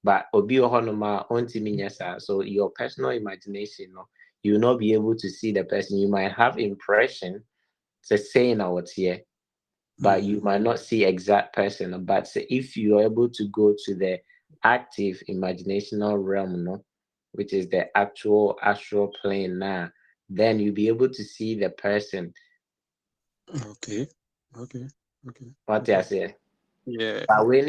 But obi ohonoma ontiminyasa. So your personal imagination, you will not be able to see the person. You might have impression. It's a saying out here, but you might not see exact person. But if you are able to go to the active imaginational realm, which is the actual astral plane now, then you'll be able to see the person. Okay. What I say? Yeah. But we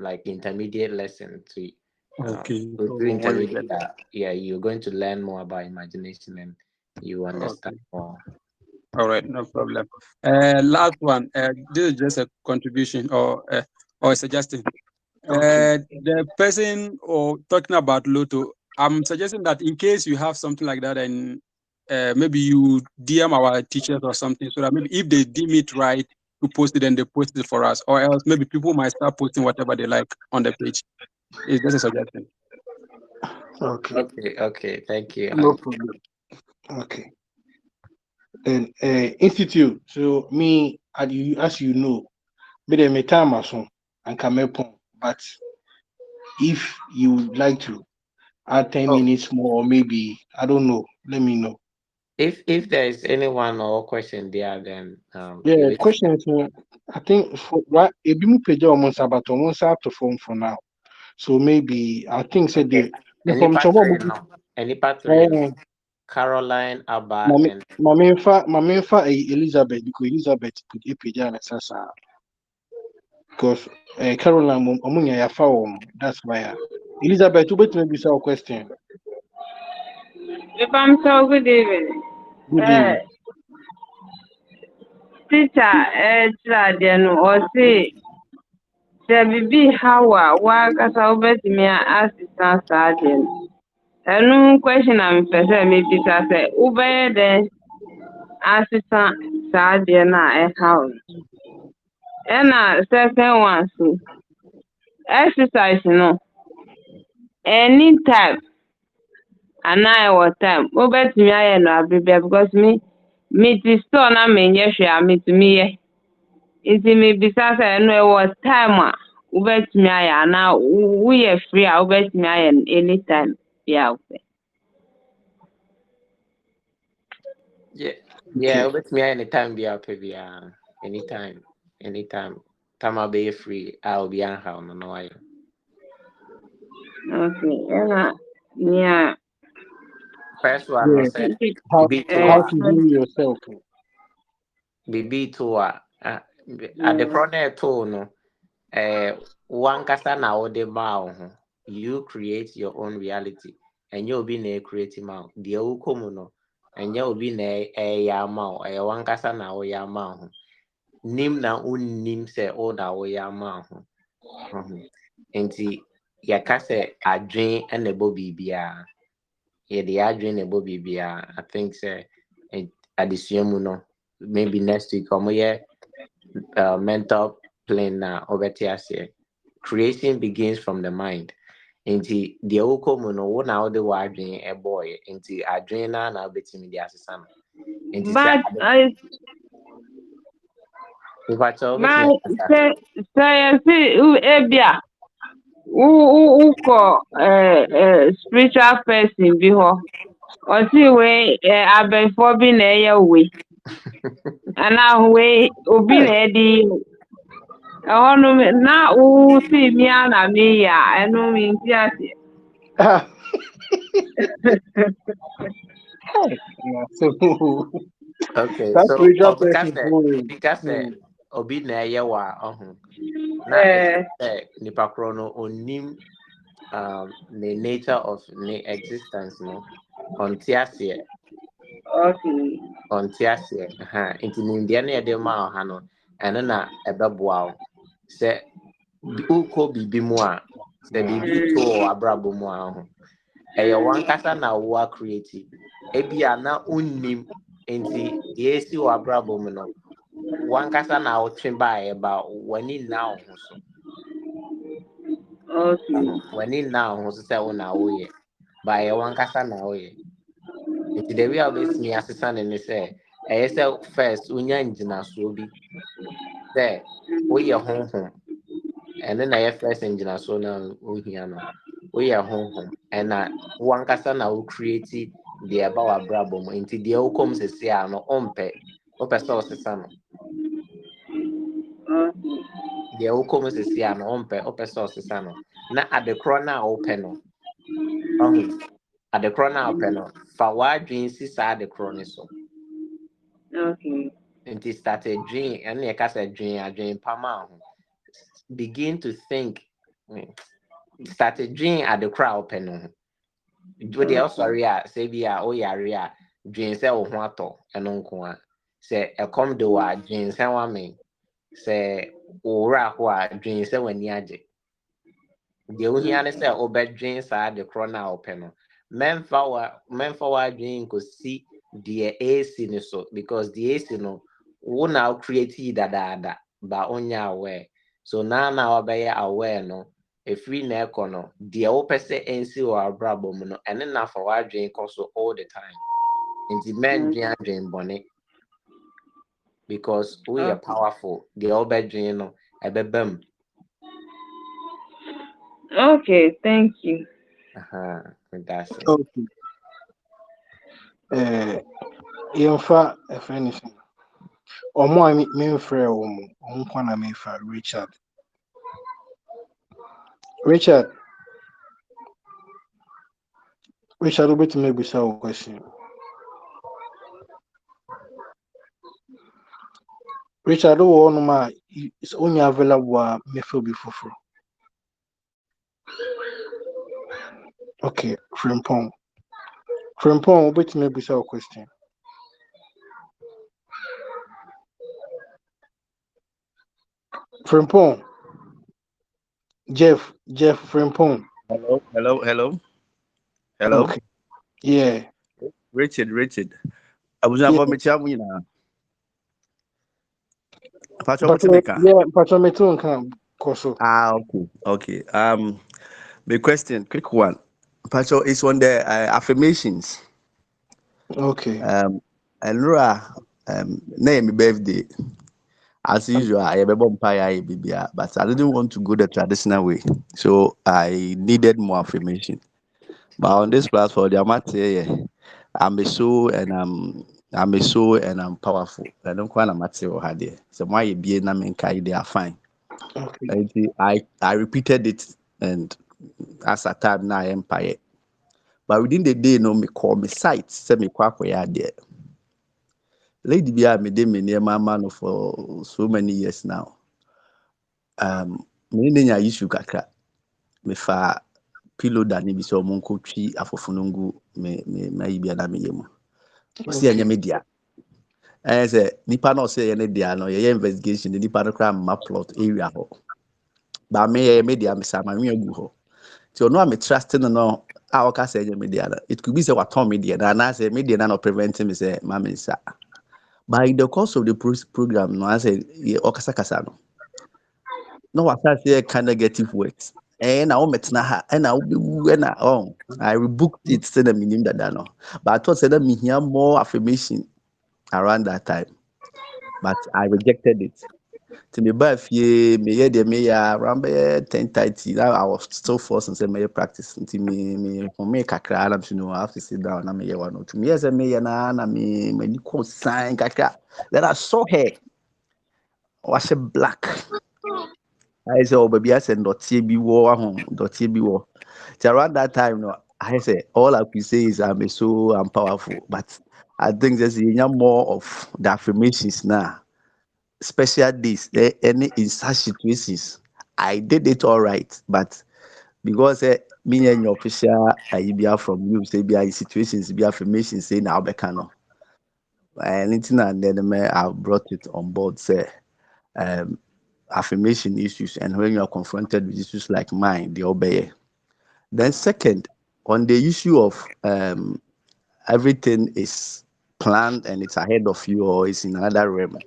like intermediate lesson to Okay. So through when we get intermediate. You're going to learn more about imagination and you understand okay. more. All right, no problem. Last one. This is just a contribution or a suggestion. Okay. The person or talking about Lotto, I'm suggesting that in case you have something like that, and maybe you DM our teachers or something, so that maybe if they deem it right to post it, then they post it for us, or else maybe people might start posting whatever they like on the page. It's just a suggestion. Okay. Okay. Thank you. No problem. Okay. Then institute. So me, as you know, me the time as and Kamepon. But if you would like to add 10 Oh, minutes more, or maybe I don't know, let me know. if there is anyone or question there, then Yeah, wait. questions. I think for what a bimu page almost about almost out to phone for now. So maybe I think said Okay. the Any from Chobo patron no? Any patron no? Caroline, Abba, and my Elizabeth because Elizabeth put a page and sasa because Caroline Omunya ya found that's why Elizabeth you bet maybe say a question. If I'm so good evening. Good evening. Teacher, then or say there will be how wakasa wobɛtumi asesa saa adeɛ no. Ɛno question a mepɛ sɛ mebisa sɛ wobɛyɛ dɛn asesa saa adeɛ no a ɛhaw no. Ɛna second one so exercise no anytime anaa ɛwɔ time wobɛtumi ayɛ no abere bia because mete store na menyɛ hwee a metumi yɛ. Nti mebisa sɛ ɛno ɛwɔ time a wobɛtumi ayɛ anaa woyɛ free a wobɛtumi ayɛ no anytime bia wopɛ. yeah, with me anytime be out here. Anytime. Time I'll be free, I'll be on how no I. Okay, ɛna nea First one, no Yeah, say how be how to to heal yourself. be to at the corner to no one kasa na ode ma you create your own reality and you'll be na creative ma the ukomu no and you'll be na ya ma one kasa na o ya ma nim na unnim se o da o ya ma nti yɛka sɛ adwen na ɛbɔ biribiara yɛde adwen na ɛbɔ biribiara I think sɛ adesua mu no maybe next week ɔmoyɛ mental plane na ɔbɛte aseɛ creation begins from the mind nti deɛ wokɔ mu no wo na wode w'adwen ɛbɔɔyɛ nti adwen na wobɛtumi de asesa no nti sɛ nipakyɛ wobɛtumi asesa sɛ yɛse ebia wokɔ spiritual person bi hɔ ɔse wei abɛnfoɔ bi na ɛyɛ wei anaa wei obi na ɛde yi ɛhɔ no na wosi mia na meyɛ a ɛno menti aseɛ. Okay, That's so spiritual person. because obi na ɛyɛ wa na ɛkyerɛ sɛ nipa korɔ no onim the nature of ne existence no ɔnte aseɛ nti nimdeɛ no yɛde ma ɔha no ɛno na ɛbɛboa wo sɛ wokɔ biribi mu a sɛ biribi to wɔ abrabɔ mu a ɛyɛ wankasa na wo create ebia na unnim nti deɛ esi wɔ abrabɔ mu no wankasa na wotwe baeɛ ba w'ani nna wo ho so w'ani nna wo ho so sɛ wo na woyɛ ba ɛyɛ wankasa na woyɛ nti the way a wobɛtumi asesa ne sɛ ɛyɛ sɛ first wonya ngyinasoɔ bi sɛ woyɛ honhom ɛno na ɛyɛ first ngyinasoɔ no wohia no woyɛ honhom ɛna wankasa na wo create deɛ ɛba w'abrabɔ mu nti deɛ wokɔm sɛsi a no ɔmpɛ wopɛ sɛ ɔsesa no deɛ wokɔm sɛsi a no ɔmpɛ wopɛ sɛ ɔsesa no na adekorɔ no a wopɛ no adekorɔ no a wopɛ no fa w'adwen si saa adekorɔ no so nti start adwen ɛne yɛka sɛ adwen pam a ho begin to think start adwen adekorɔ a wopɛ no ho deɛ ɔsɔre a sɛ bi a woyare a dwen sɛ wo ho atɔ ɛno nko a sɛ ɛkɔm de wɔ a dwen sɛ wame sɛ wowura hɔ a dwen sɛ w'ani agye deɛ wohia ne sɛ wobɛdwen saa adekorɔ no a wopɛ no mɛmfa w'adwen nkɔsi deɛ ɛsi ne so because deɛ ɛsi no wo na create dadaada ba onyɛ aware so na wabɛyɛ aware no efiri na ɛkɔ no deɛ wopɛ sɛ ɛnsi wɔ abrabɔ mu no ɛne na fa w'adwen kɔ so all the time nti mɛndwen adwen bɔne because we are powerful deɛ wobɛdwen no ɛbɛba mu Okay, thank you. That's it. Okay. Yɛmfa ɛfrɛ no sɛ ɔmo a memfrɛ wɔ mu ɔmo nkwa na memfa Richard. Richard wobɛtumi abisa wo question. Richard wɔ hɔnom a wonya available a mefa obi foforɔ. Okay, Frimpong wobɛtumi abisa wo question. Frimpong, Jeff Frimpong. Hello. Okay, yeah. Richard. Abuja Yeah, for me chamu ina. Pacho but mutimeka. yeah, Pacho Metu nka koso. Okay. My question, quick one. Pacho is on the affirmations. Okay. Enra name birthday. As usual, I have a bumpire but I didn't want to go the traditional way. So I needed more affirmation. But on this platform, the amateur, I'm a soul and I'm powerful. I don't quite amateur had there. So my be na menkai they are fine. Okay. I repeated it and as a time now empire. But within the day, no me call me sites, send me quack there. Lady be me de me near my man for so many years now. Me nenya issue kakra. Me fa pillow da ni bi so mo nko twi afofunu ngu me yibia na me yemu. Osi enye media. Say nipa na say ene dia no ye investigation nipa no kra ma plot area ho. Ba me ye media me sa ma nwe agu ho. Ti ono am trust no a o ka say enye media na. It could be say what media na say media na no preventing me say ma me nsa. But in the course of the program no I say o kasa kasa no. No what say kind negative words. Na o metna ha na o be na I rebooked it say na minim dada no. But I thought say that me hear more affirmation around that time. But I rejected it. To me by fie me hear the me around 10:30. Now I was still forced and say me practice until me for me kakra na you know I have to sit down na me hear one to me say me na me ni ko sign kakra. Then I saw her was black. I said, oh, baby, I said, dotty be war, dotty be war. So around that time, no, I said, all I could say is I'm powerful. But I think there's more of the affirmations now, special days, any in such situations. I did it all right, but because me and your official, I be from you, say, be situations, be affirmations, say, now, Becano. Anything and then I brought it on board, say, um, affirmation issues, and when you are confronted with issues like mine, they obey. Then second, on the issue of everything is planned and it's ahead of you or it's in another realm.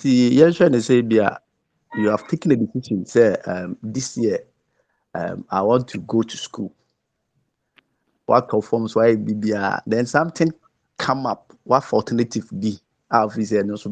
You're trying to say, you have taken a decision, say, this year, I want to go to school. What conforms why BBR? Then something come up. What alternative be? Obviously, no so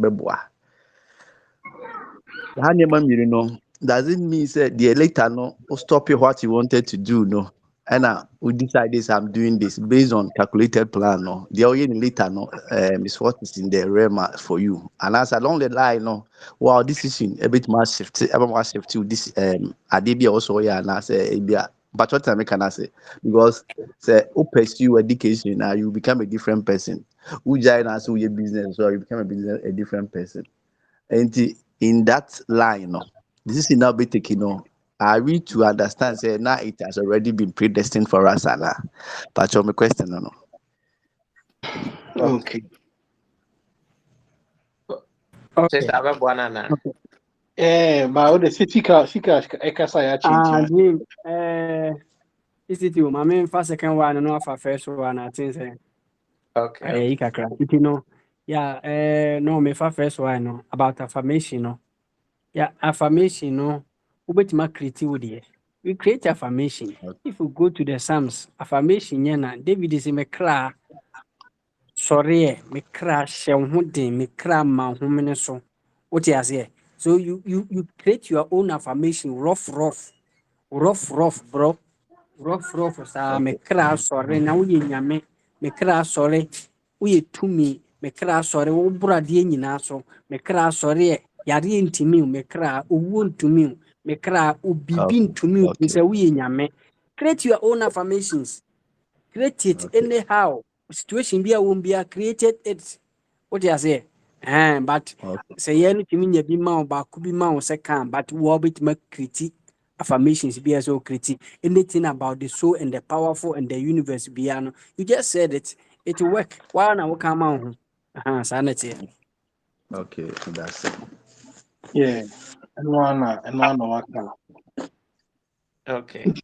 doesn't mean that the later no stop you what you wanted to do, no. And we decide this, I'm doing this based on calculated plan, no. The only later no is what is in the realm for you. And as along the line, no, wow, this is a bit more shift, ever more shift to this Adibia also, yeah, and I say, but what I can say, because say, who pursue education, you become a different person. Who join us, who your business, so you become a different person. And in that line, no, this is now be taken. No, are we to understand? Say now it has already been predestined for us, Anna. But your question, no. Okay. Sister Ababuanana. But what the sika ekasa ya change. Jim, ECT, my main first second one, and not for first one, I think, Okay. kakra. You know, yeah, no, me for first one, no, about affirmation, no. Yeah, affirmation, no, ubet creativity. We create affirmation. If we go to the Psalms, affirmation, yana, David is in me cry, sorry, me cry, me cry, my home, so. What you say? So you create your own affirmation, rough. rough bro rough saa me kra sɔre na woyɛ nyame me kra sɔre woyɛ tumi me kra sɔre wo buradeɛ nyinaa so me kra sɔre yare ntimi me kra owuo ntumi me kra obibi ntumi sɛ woyɛ nyame. Create your own affirmations. Create it anyhow. Situation be a won't be created it. What do you say? But say yeah, no mean you be man, but could be man second, but what bit make critique affirmations be as well critique anything about the soul and the powerful and the universe beyond. You just said it. It will work. Why now come out? Sanity. Okay, that's it. Yeah. And one. Okay.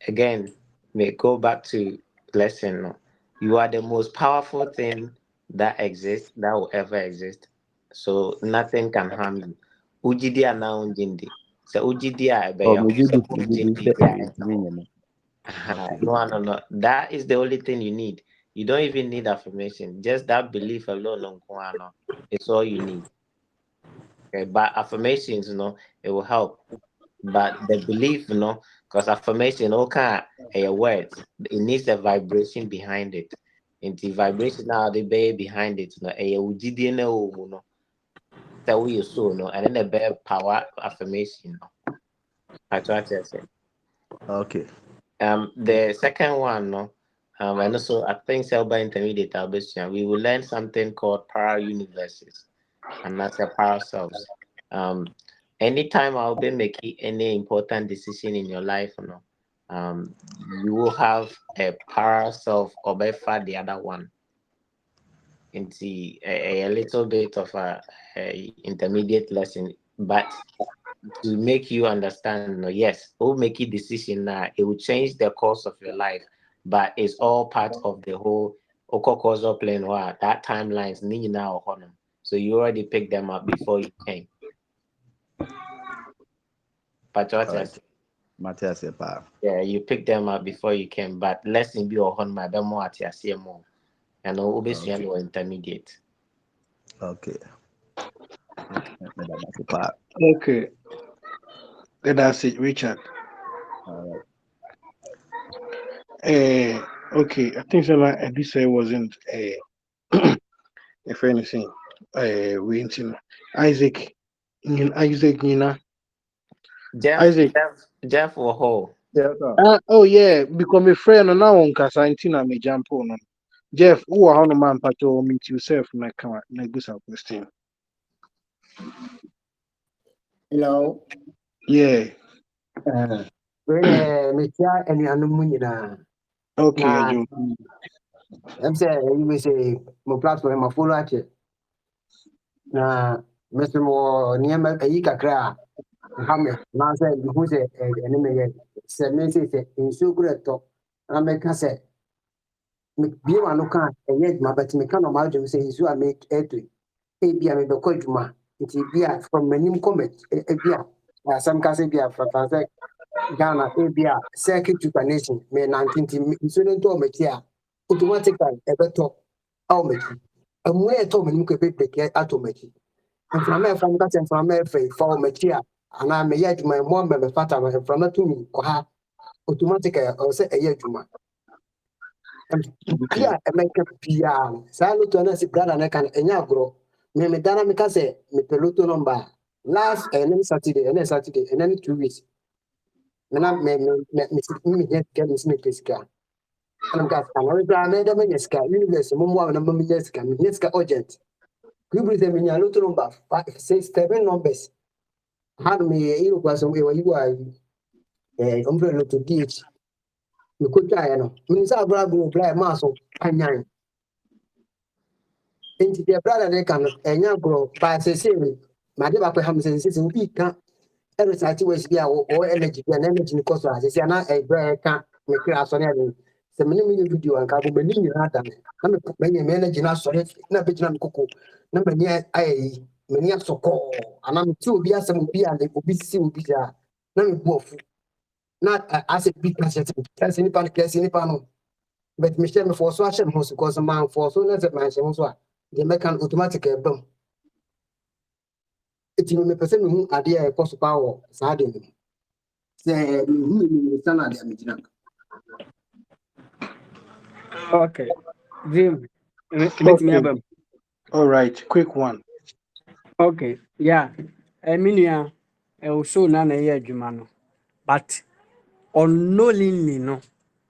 Again, may go back to lesson. No? You are the most powerful thing that exists, that will ever exist. So nothing can harm you. Ujidi ana unjindi. So ujidi a ebeya. No. That is the only thing you need. You don't even need affirmation. Just that belief alone it's all you need. Okay, but affirmations, it will help. But the belief, because affirmation, okay, a words, it needs a vibration behind it. And the vibration now the bay behind it, that we so and then the bear power affirmation. I try to say. Okay. The second one, and also I think by intermediate we will learn something called para universes and that's a para selves. Anytime I'll be making any important decision in your life, you will have a para self or by far the other one. Into a little bit of a intermediate lesson, but to make you understand, yes, we'll make a decision now. It will change the course of your life, but it's all part of the whole causal plane. That timeline's now. So you already picked them up before you came. But Matthias, yeah, you picked them up before you came. But lesson be on my demo at your CMO, and obviously you're intermediate. Okay. Okay. That's it, Richard. All right. Okay, I think so. Like this wasn't if anything. Waiting. Isaac, Nina. Jeff Wahoo. Oh yeah, because my friend now on Casantina me jump on. Jeff, who are on man patrol meet yourself na come na gusa question. Hello. Yeah. Me tia anuanom mu nyinaa. Okay, you. I'm say you may say my platform my follow at na Mr. Mo niema ayi kakra ha me na say who say ene me ye say me say insu kureto na me ka say me bi ma no kan eye ma but me ka no ma dwem say insu a make eto e bia me be ko adwuma nti bia from manim comment e bia some ka say bia fa say Ghana ebia circuit nation me 19 insulin to metia automatically ebeto au mechi amwe to me nko pepe automatic inflama fa nka se inflama fa metia ana me ya adwuma mo me fata me inflama to mi ko ha automatically o se eya adwuma bia emeka bia sa no to na se Ghana na kan enya agro me dana me ka se me peloto number last Saturday and then 2 weeks me get me snake ska and got another brand me ska universe mo mo na me ska urgent you bring them in your little number 5 6 7 numbers had me you was we you are umbrella to DH you could try no me say abra go fly maso anyan enti the brother they can enya grow by say ma de ba pe ham say obi kan every situation be or energy and energy because as say na e bra ka me kira so na de se me ni video an ka go me ni na da na me me energy na so na be jina koko na me ni ai me ni asoko ana me ti obi asem obi ande obi si obi ja na me bu ofu na as a big cassette kasi ni pa no but me share me for so a share me because man for so na se man share so a the make an automatic bam eti me pese me hu ade e koso pa wo saa de me se me hu me sana de amejina. Okay. Jim, let me Okay. have All right. Quick one. Okay. Yeah. Emilia, also na ye adwuma no. But unknowingly no.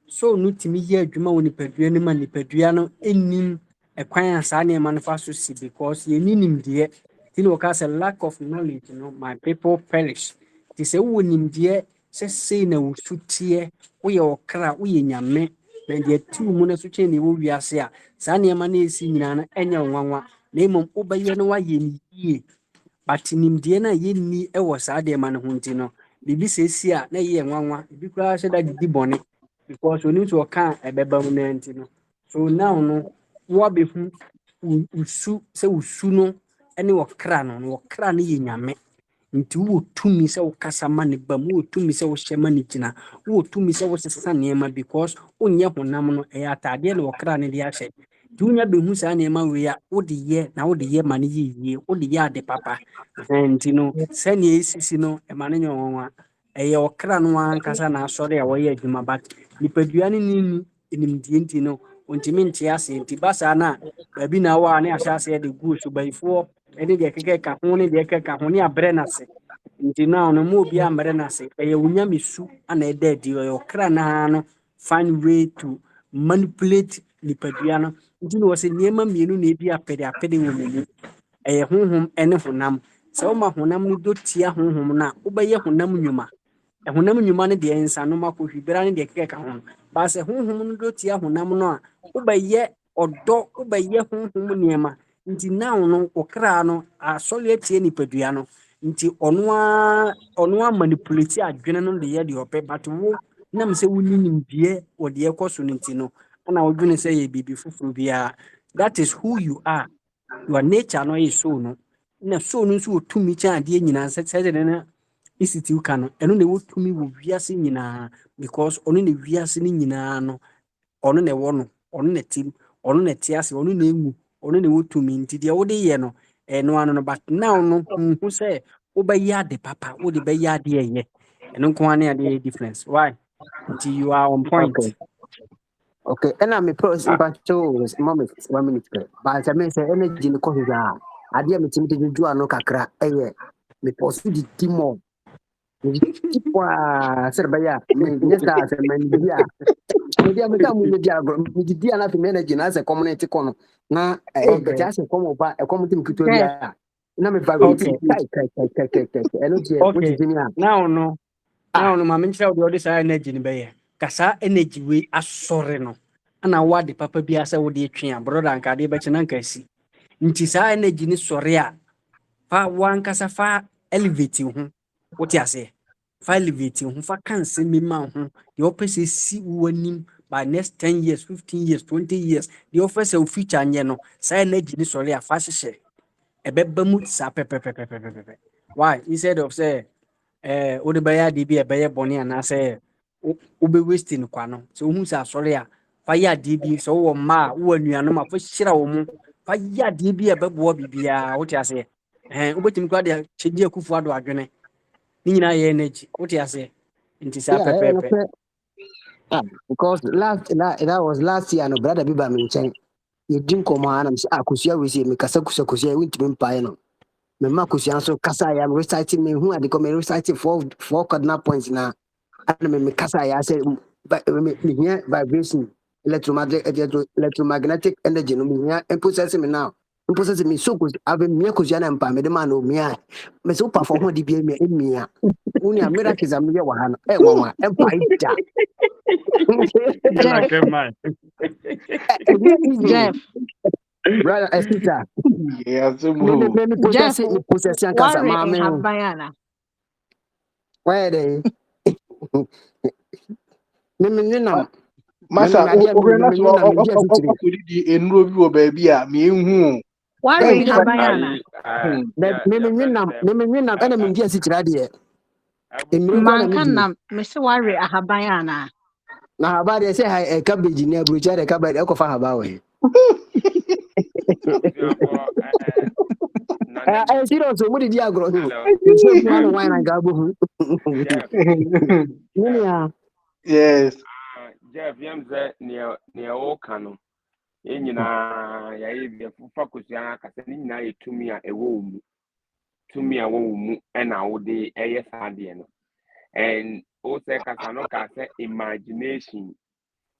So no timi ye adwuma wo nipadua no ma nipadua no enim ekwan asa na ma no fa so si because ye ninim de. Tini waka say lack of knowledge, my people perish. Ti say wo nim de say na wo sutie, wo ye okra, wo ye nyame. Na de atu mu na so twe ne wo wiase a. Sa na ma na esi nyina na enya nwanwa. Na emom wo baye no wa ye ni yie. But nimdeɛ no a yɛnni wɔ saa deɛ ma no ho nti no biribi sɛ esi a na ɛyɛ nwanwa ebi koraa hyɛ da didi bɔne because onim sɛ ɔka a ɛbɛba mu no nti no so now no woabɛhu wosu sɛ wosu no ne wɔkra no na wɔkra no yɛ nyame nti wowɔ tumi sɛ wokasa ma ne ba mu wowɔ tumi sɛ wohyɛ ma ne gyina wowɔ tumi sɛ wosesa nneɛma because wonyɛ honam no ɛyɛ ataadeɛ na wɔkra no de ahyɛ nti wonya bɛhu saa nneɛma wei a wode yɛ na wode yɛ ma no yɛ yie wode yɛ ade papa nti no sɛnea ɛsisi no ɛma no nyɛ ɔnwa ɛyɛ ɔkra no ankasa na asɔre a wɔyɛ adwuma but nipadua no ne nimdeɛ nti no ɔntumi nte ase nti ba saa no a baabi na awɔ a ne ahyɛ aseɛ de gu so bayifoɔ ɛne deɛ ɛkeka ka ho ne deɛ ɛkeka ho ne abrɛ no ase nti no no ma obi ambrɛ no ase ɛyɛ onyame su ana ɛda adi ɛyɛ ɔkra naa no find way to manipulate nipadua no nti na wɔsɛ nneɛma mmienu na ɛdi apɛdeapɛde wɔ mu ɛyɛ honhom ne honam sɛ woma honam no dɔ tia honhom no a wobɛyɛ honam nnwuma honam nnwuma no deɛ nsanom akɔhwi bera no deɛ keka ka ho baa sɛ honhom no dɔ tia honam no a wobɛyɛ ɔdɔ wobɛyɛ honhom nneɛma nti now no ɔkra no asɔre atie nipadua no nti ɔno a manipulate adwene no de yɛ deɛ ɔpɛ but wo nam sɛ wonni nimdeɛ wɔ deɛ ɛkɔ so no nti no ana wodwene sɛ yɛ biribi foforɔ biara that is who you are your nature no is so no na so no nso wɔ tumi kyɛn adeɛ nyinaa sɛ no institute ka no ɛno na ɛwɔ tumi wɔ wiase nyinaa because ɔno na wiase no nyinaa no ɔno na ɛwɔ no ɔno na tim ɔno na ɛte ase ɔno na ɛwu ɔno na ɛwɔ tumi nti deɛ wode yɛ no ɛno ano no but now no huhu sɛ wobɛyɛ ade papa wode bɛyɛ adeɛ ɛyɛ ɛno nko ara ne adeɛ difference why nti you are on point. Okay, and I'm a person, but moment, 1 minute. But I mean, say energy in the coffee. I dear me to do a no kakra, me pursue the Timo. Said by ya, me, yes, as a man, dear. Maybe I'm become with the dear enough energy as a community corner. Now, but as a come over a community to now me vibrating. Energy, what is in here? Now, no, my mental the other side energy in Bayer. Kasa energy we asɔre no ana wade papa bi asɛ wode atwe a brother anka ade bɛkyɛ na nka si nti saa energy ne sɔre a fa wankasa fa elevate ho wote ase fa elevate ho fa kan se mema ho de opɛ sɛ si wanim by next 10 years 15 years 20 years de offer sɛ future nyɛ no saa energy ne sɔre a fa hyehyɛ ɛbɛba mu saa pɛpɛpɛpɛpɛpɛ why instead of say wode bɛyɛ ade bi ɛbɛyɛ bɔne anaasɛ wobɛ waste no kwa no sɛ wohu sɛ asɔre a fa yɛ adeɛ bi sɛ wowɔ mma a wowɔ anuanom a fa hyira wɔ mu fa yɛ adeɛ bi a ɛbɛboa biribiaa wote aseɛ wobɛtumi kora de kyɛgye akufo ado adwene ne nyinaa yɛ energy wote aseɛ nti saa pɛpɛɛpɛ because that was last year no brother bi ba me nkyɛn yɛdi nkɔmmɔ a na mesɛ akosua wei sɛ mekasa kusakosua wontumi mpaeɛ no mema akosua nso kasa yɛ reciting mehu ade kɔ me reciting four cardinal points na ana me kasa yɛ sɛ mehia vibration electromagnetic energy no mehia process me now process me so ave mia kosua na mpa me de ma no mia me so pa for ho de bia mia woni a miracles am yɛ wɔ ha no nwanwa mpa ida Jeff. Brother Esther. Yes, me possess cancer, mama. Habayana. Where they? Me Masa, ogena so di enro bi wo ba bi a me hu. Worry Habayana. Me ana me dia sikira de. Mankanna me se worry Habayana. Na haba de say cabbage ni abrocha de cabbage e ko fa haba we. Serious, what did you grow? Hello. You so you want wine and gabo. Jeff. Yeah. Yes. Jeff, yam sɛ nea ɔka no yɛn nyinaa yɛayɛ bi afufa kosua akasa ne nyinaa yɛ tumi a ɛwɔ wo mu tumi a ɛwɔ wo mu ɛna wode ɛyɛ saa adeɛ no and also kasa no ka sɛ imagination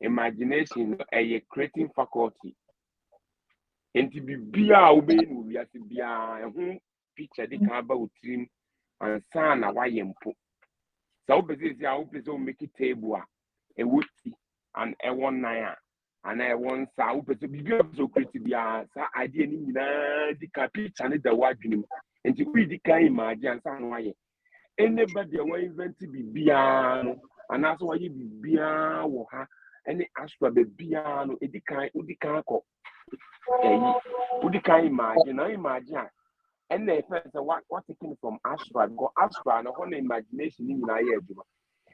no ɛyɛ creating faculty nti bibia a wobɛyɛ no wiase biara ɛho picture de ka ba wo tirim ansa na wayɛ mpo sɛ wopɛ sɛ a wopɛ sɛ wo make table a ɛwɔ ti and ɛwɔ nan a anaa ɛwɔ nsa a wopɛ sɛ bibia wopɛ sɛ wokreti biara saa adeɛ no nyinaa di ka picture ne da w'adwene mu nti woedi ka imagine ansa na wayɛ anybody a wɔinvent biribiara no anaasɛ wɔyɛ biribiara wɔ ha ɛne astra baabiara no wodi kan kɔ ɛyi wodi kan imagine a ɛna ɛfɛ sɛ what taken from astra because astra no hɔ na imagination ne nyinaa yɛ adwuma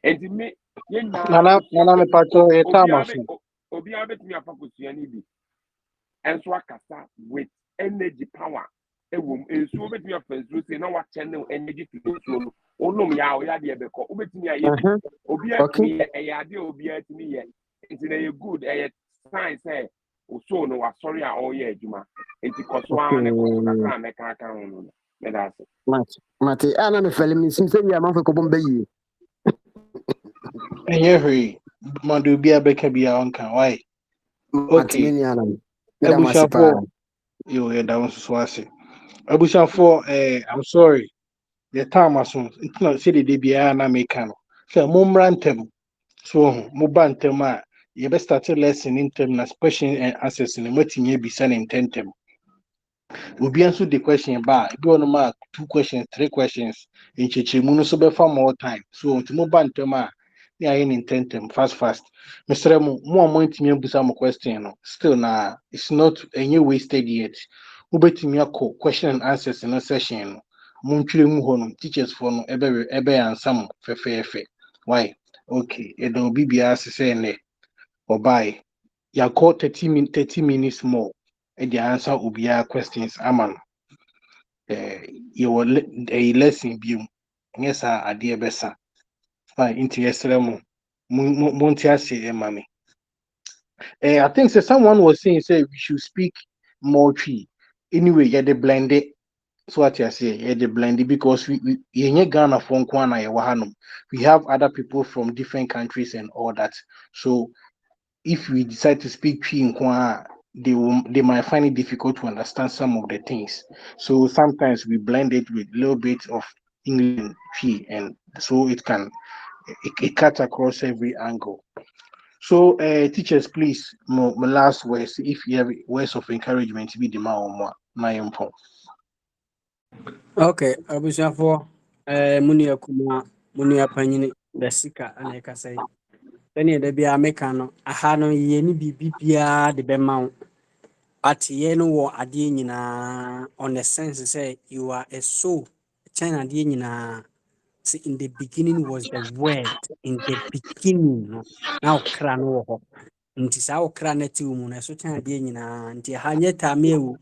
nti me yɛn Nana me pato e tamaso. obiara bɛtumi afa kosua no bi ɛnso akasa with energy power ɛwɔ mu nsuo bɛtumi afa nsuo sɛ na wakyɛ energy to nsuo no onom yɛ a ɔyɛ adeɛ bɛkɔ wobɛtumi ayɛ bi obiara tumi yɛ ɛyɛ adeɛ a obiara tumi yɛ nti na ɛyɛ good ɛyɛ sign sɛ osuo no wasɔre a ɔyɛ adwuma nti kɔso ara ne kɔso kakra a mɛka aka ho no mɛda ase Mate, ana me fele mi sim se wi amanfo ko bomba yi. Enye hwe. Mando bia beka bia onka. Why? Okay. Abushafo. Yo, yeah, that was so ase. Abushafo, I'm sorry. The time aso. It's not say the bia na meka no. So momrantem. So mo bantem a you best start lesson in term na question and answers in wetin be send in tentem. Obi answer the question ba ebi ono ma 2 questions 3 questions in chechemu no so be for more time so ntimo ba ntem a na ayi in tentem fast Mr. mo ntimi abusa mo question no still na it's not any wasted yet ubetimi akọ question and answers in a session no mo ntwire mu ho no teachers for no ebe answer mo fefefe why okay e do bibia se ne obai yakọ 30 minutes more and the answer will be our questions. Aman. You will a lesson view. Yes, I dear Bessa. Fine, into yesterday. Montiasi, mammy. I think someone was saying, say, we should speak more tree. Anyway, yeah, the blended. So what you say, yeah, the blended because we Ghana from Kwana, we have other people from different countries and all that. So if we decide to speak tree in Kwana, they might find it difficult to understand some of the things. So sometimes we blend it with a little bit of English tree, and so it cuts across every angle. So teachers, please, my last words, if you have words of encouragement to be the more Okay, abusuafo munia kuma munia panyini besika ana ekasa yi. Sɛnea da bia meka no aha no yɛ ne biribiara de bɛma wo but yɛ no wɔ adeɛ nyinaa on the sense sɛ you are a soul kyɛn adeɛ nyinaa. See, in the beginning was the word, in the beginning no na ɔkra no wɔ hɔ nti saa ɔkra no te wo mu no ɛso kyɛn adeɛ nyinaa nti aha nyɛ tame ewu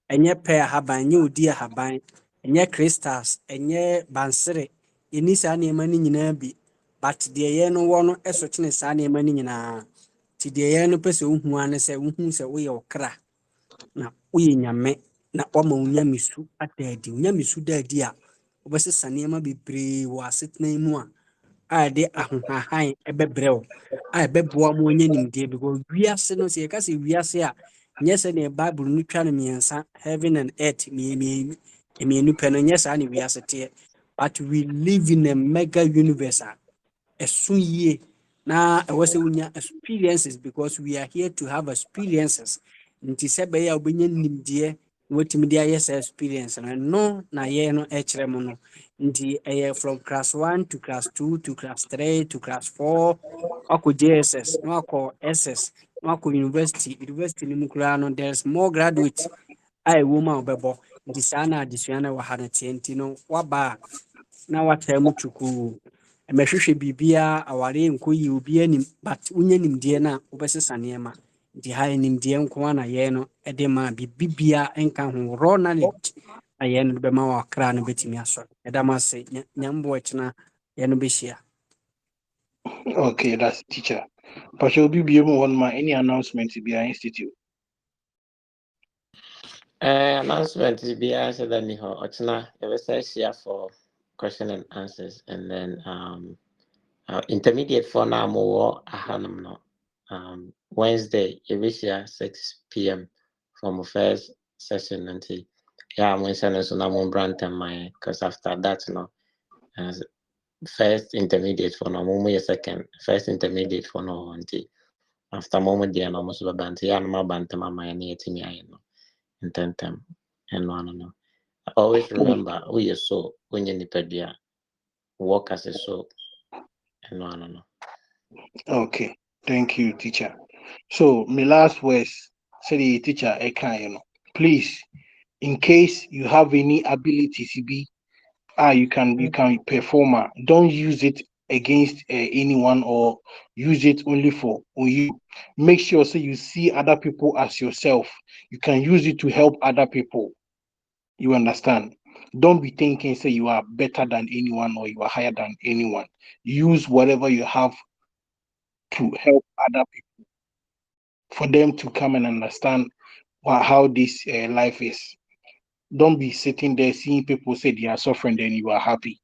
ɛnyɛ pɛ ahaban ɛnyɛ odi ahaban ɛnyɛ crystals ɛnyɛ bansere ɛni saa nneɛma no nyinaa bi but deɛ yɛn no wɔ no ɛso kyene saa nneɛma no nyinaa nti deɛ yɛn no pɛ sɛ wohu ane sɛ wohu sɛ woyɛ ɔkra na woyɛ nyame na wama wo nyamesu ada adi wo nyamesu da adi a wobɛsesa nneɛma bebree wɔ asetena yi mu a ɛde ahohahan ɛbɛbrɛ wo a ɛbɛboa ma ɔnyɛ nimdeɛ because wiase no sɛ yɛka sɛ wiase a nyɛ sɛ ne bible no twa no mmiɛnsa heaven and earth mmienu pɛ no nyɛ saa ne wiase teɛ but we live in a mega universe a ɛso yie na ɛwɔ sɛ wonya experiences because we are here to have experiences nti sɛ bɛyɛ a wobɛnya nimdeɛ na watumi de ayɛ saa experience no na yɛ no ɛkyerɛ mu no nti ɛyɛ from class 1 to class 2 to class 3 to class 4 wakɔ JSS na wakɔ SS na wakɔ university no mu koraa no there's more graduate a ɛwɔ mu a wobɛbɔ nti saa na adesua no wɔ ha no teɛ nti no waba a na wataa mu twukuu ɛmɛhwehwɛ biribiara aware nkɔ yi obi anim but wonya nimdeɛ no a wobɛsesa nneɛma nti ha nimdeɛ nko a na yɛn no ɛde ma bibibia nka ho raw knowledge ayɛ no bɛma wɔ akra no bɛtumi asɔre. Ɛda m ase. Nyambo ɛkyena yɛ no bɛhyia. Okay, that's teacher. But you'll be one my any announcement to be an institute. Announcement is be answered than Ochna. You will say share for question and answers, and then intermediate for now more ahanum no. Wednesday, you will share 6 p.m. from first session until I'm mentioning so now brand my because after that as first intermediate for no more second first intermediate for no until after moment there no most bantu ya no bantu mama ya ni etimi ayi no intentem and no. Always remember who you so when you nipadua work as a so and no. Okay, thank you, teacher. So my last words, say the teacher, please, in case you have any ability to be, you can perform. Don't use it against anyone or use it only for you. Make sure so you see other people as yourself. You can use it to help other people. You understand? Don't be thinking say you are better than anyone or you are higher than anyone. Use whatever you have to help other people for them to come and understand how this life is. Don't be sitting there seeing people say they are suffering, then you are happy.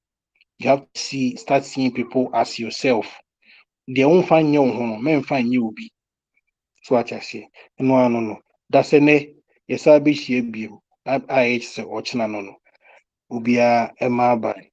You have to start seeing people as yourself. They won't find you, men find you be. So what I say, no. That's a ne. Yes, I be she be. I say, watch no. Ubia Emma by.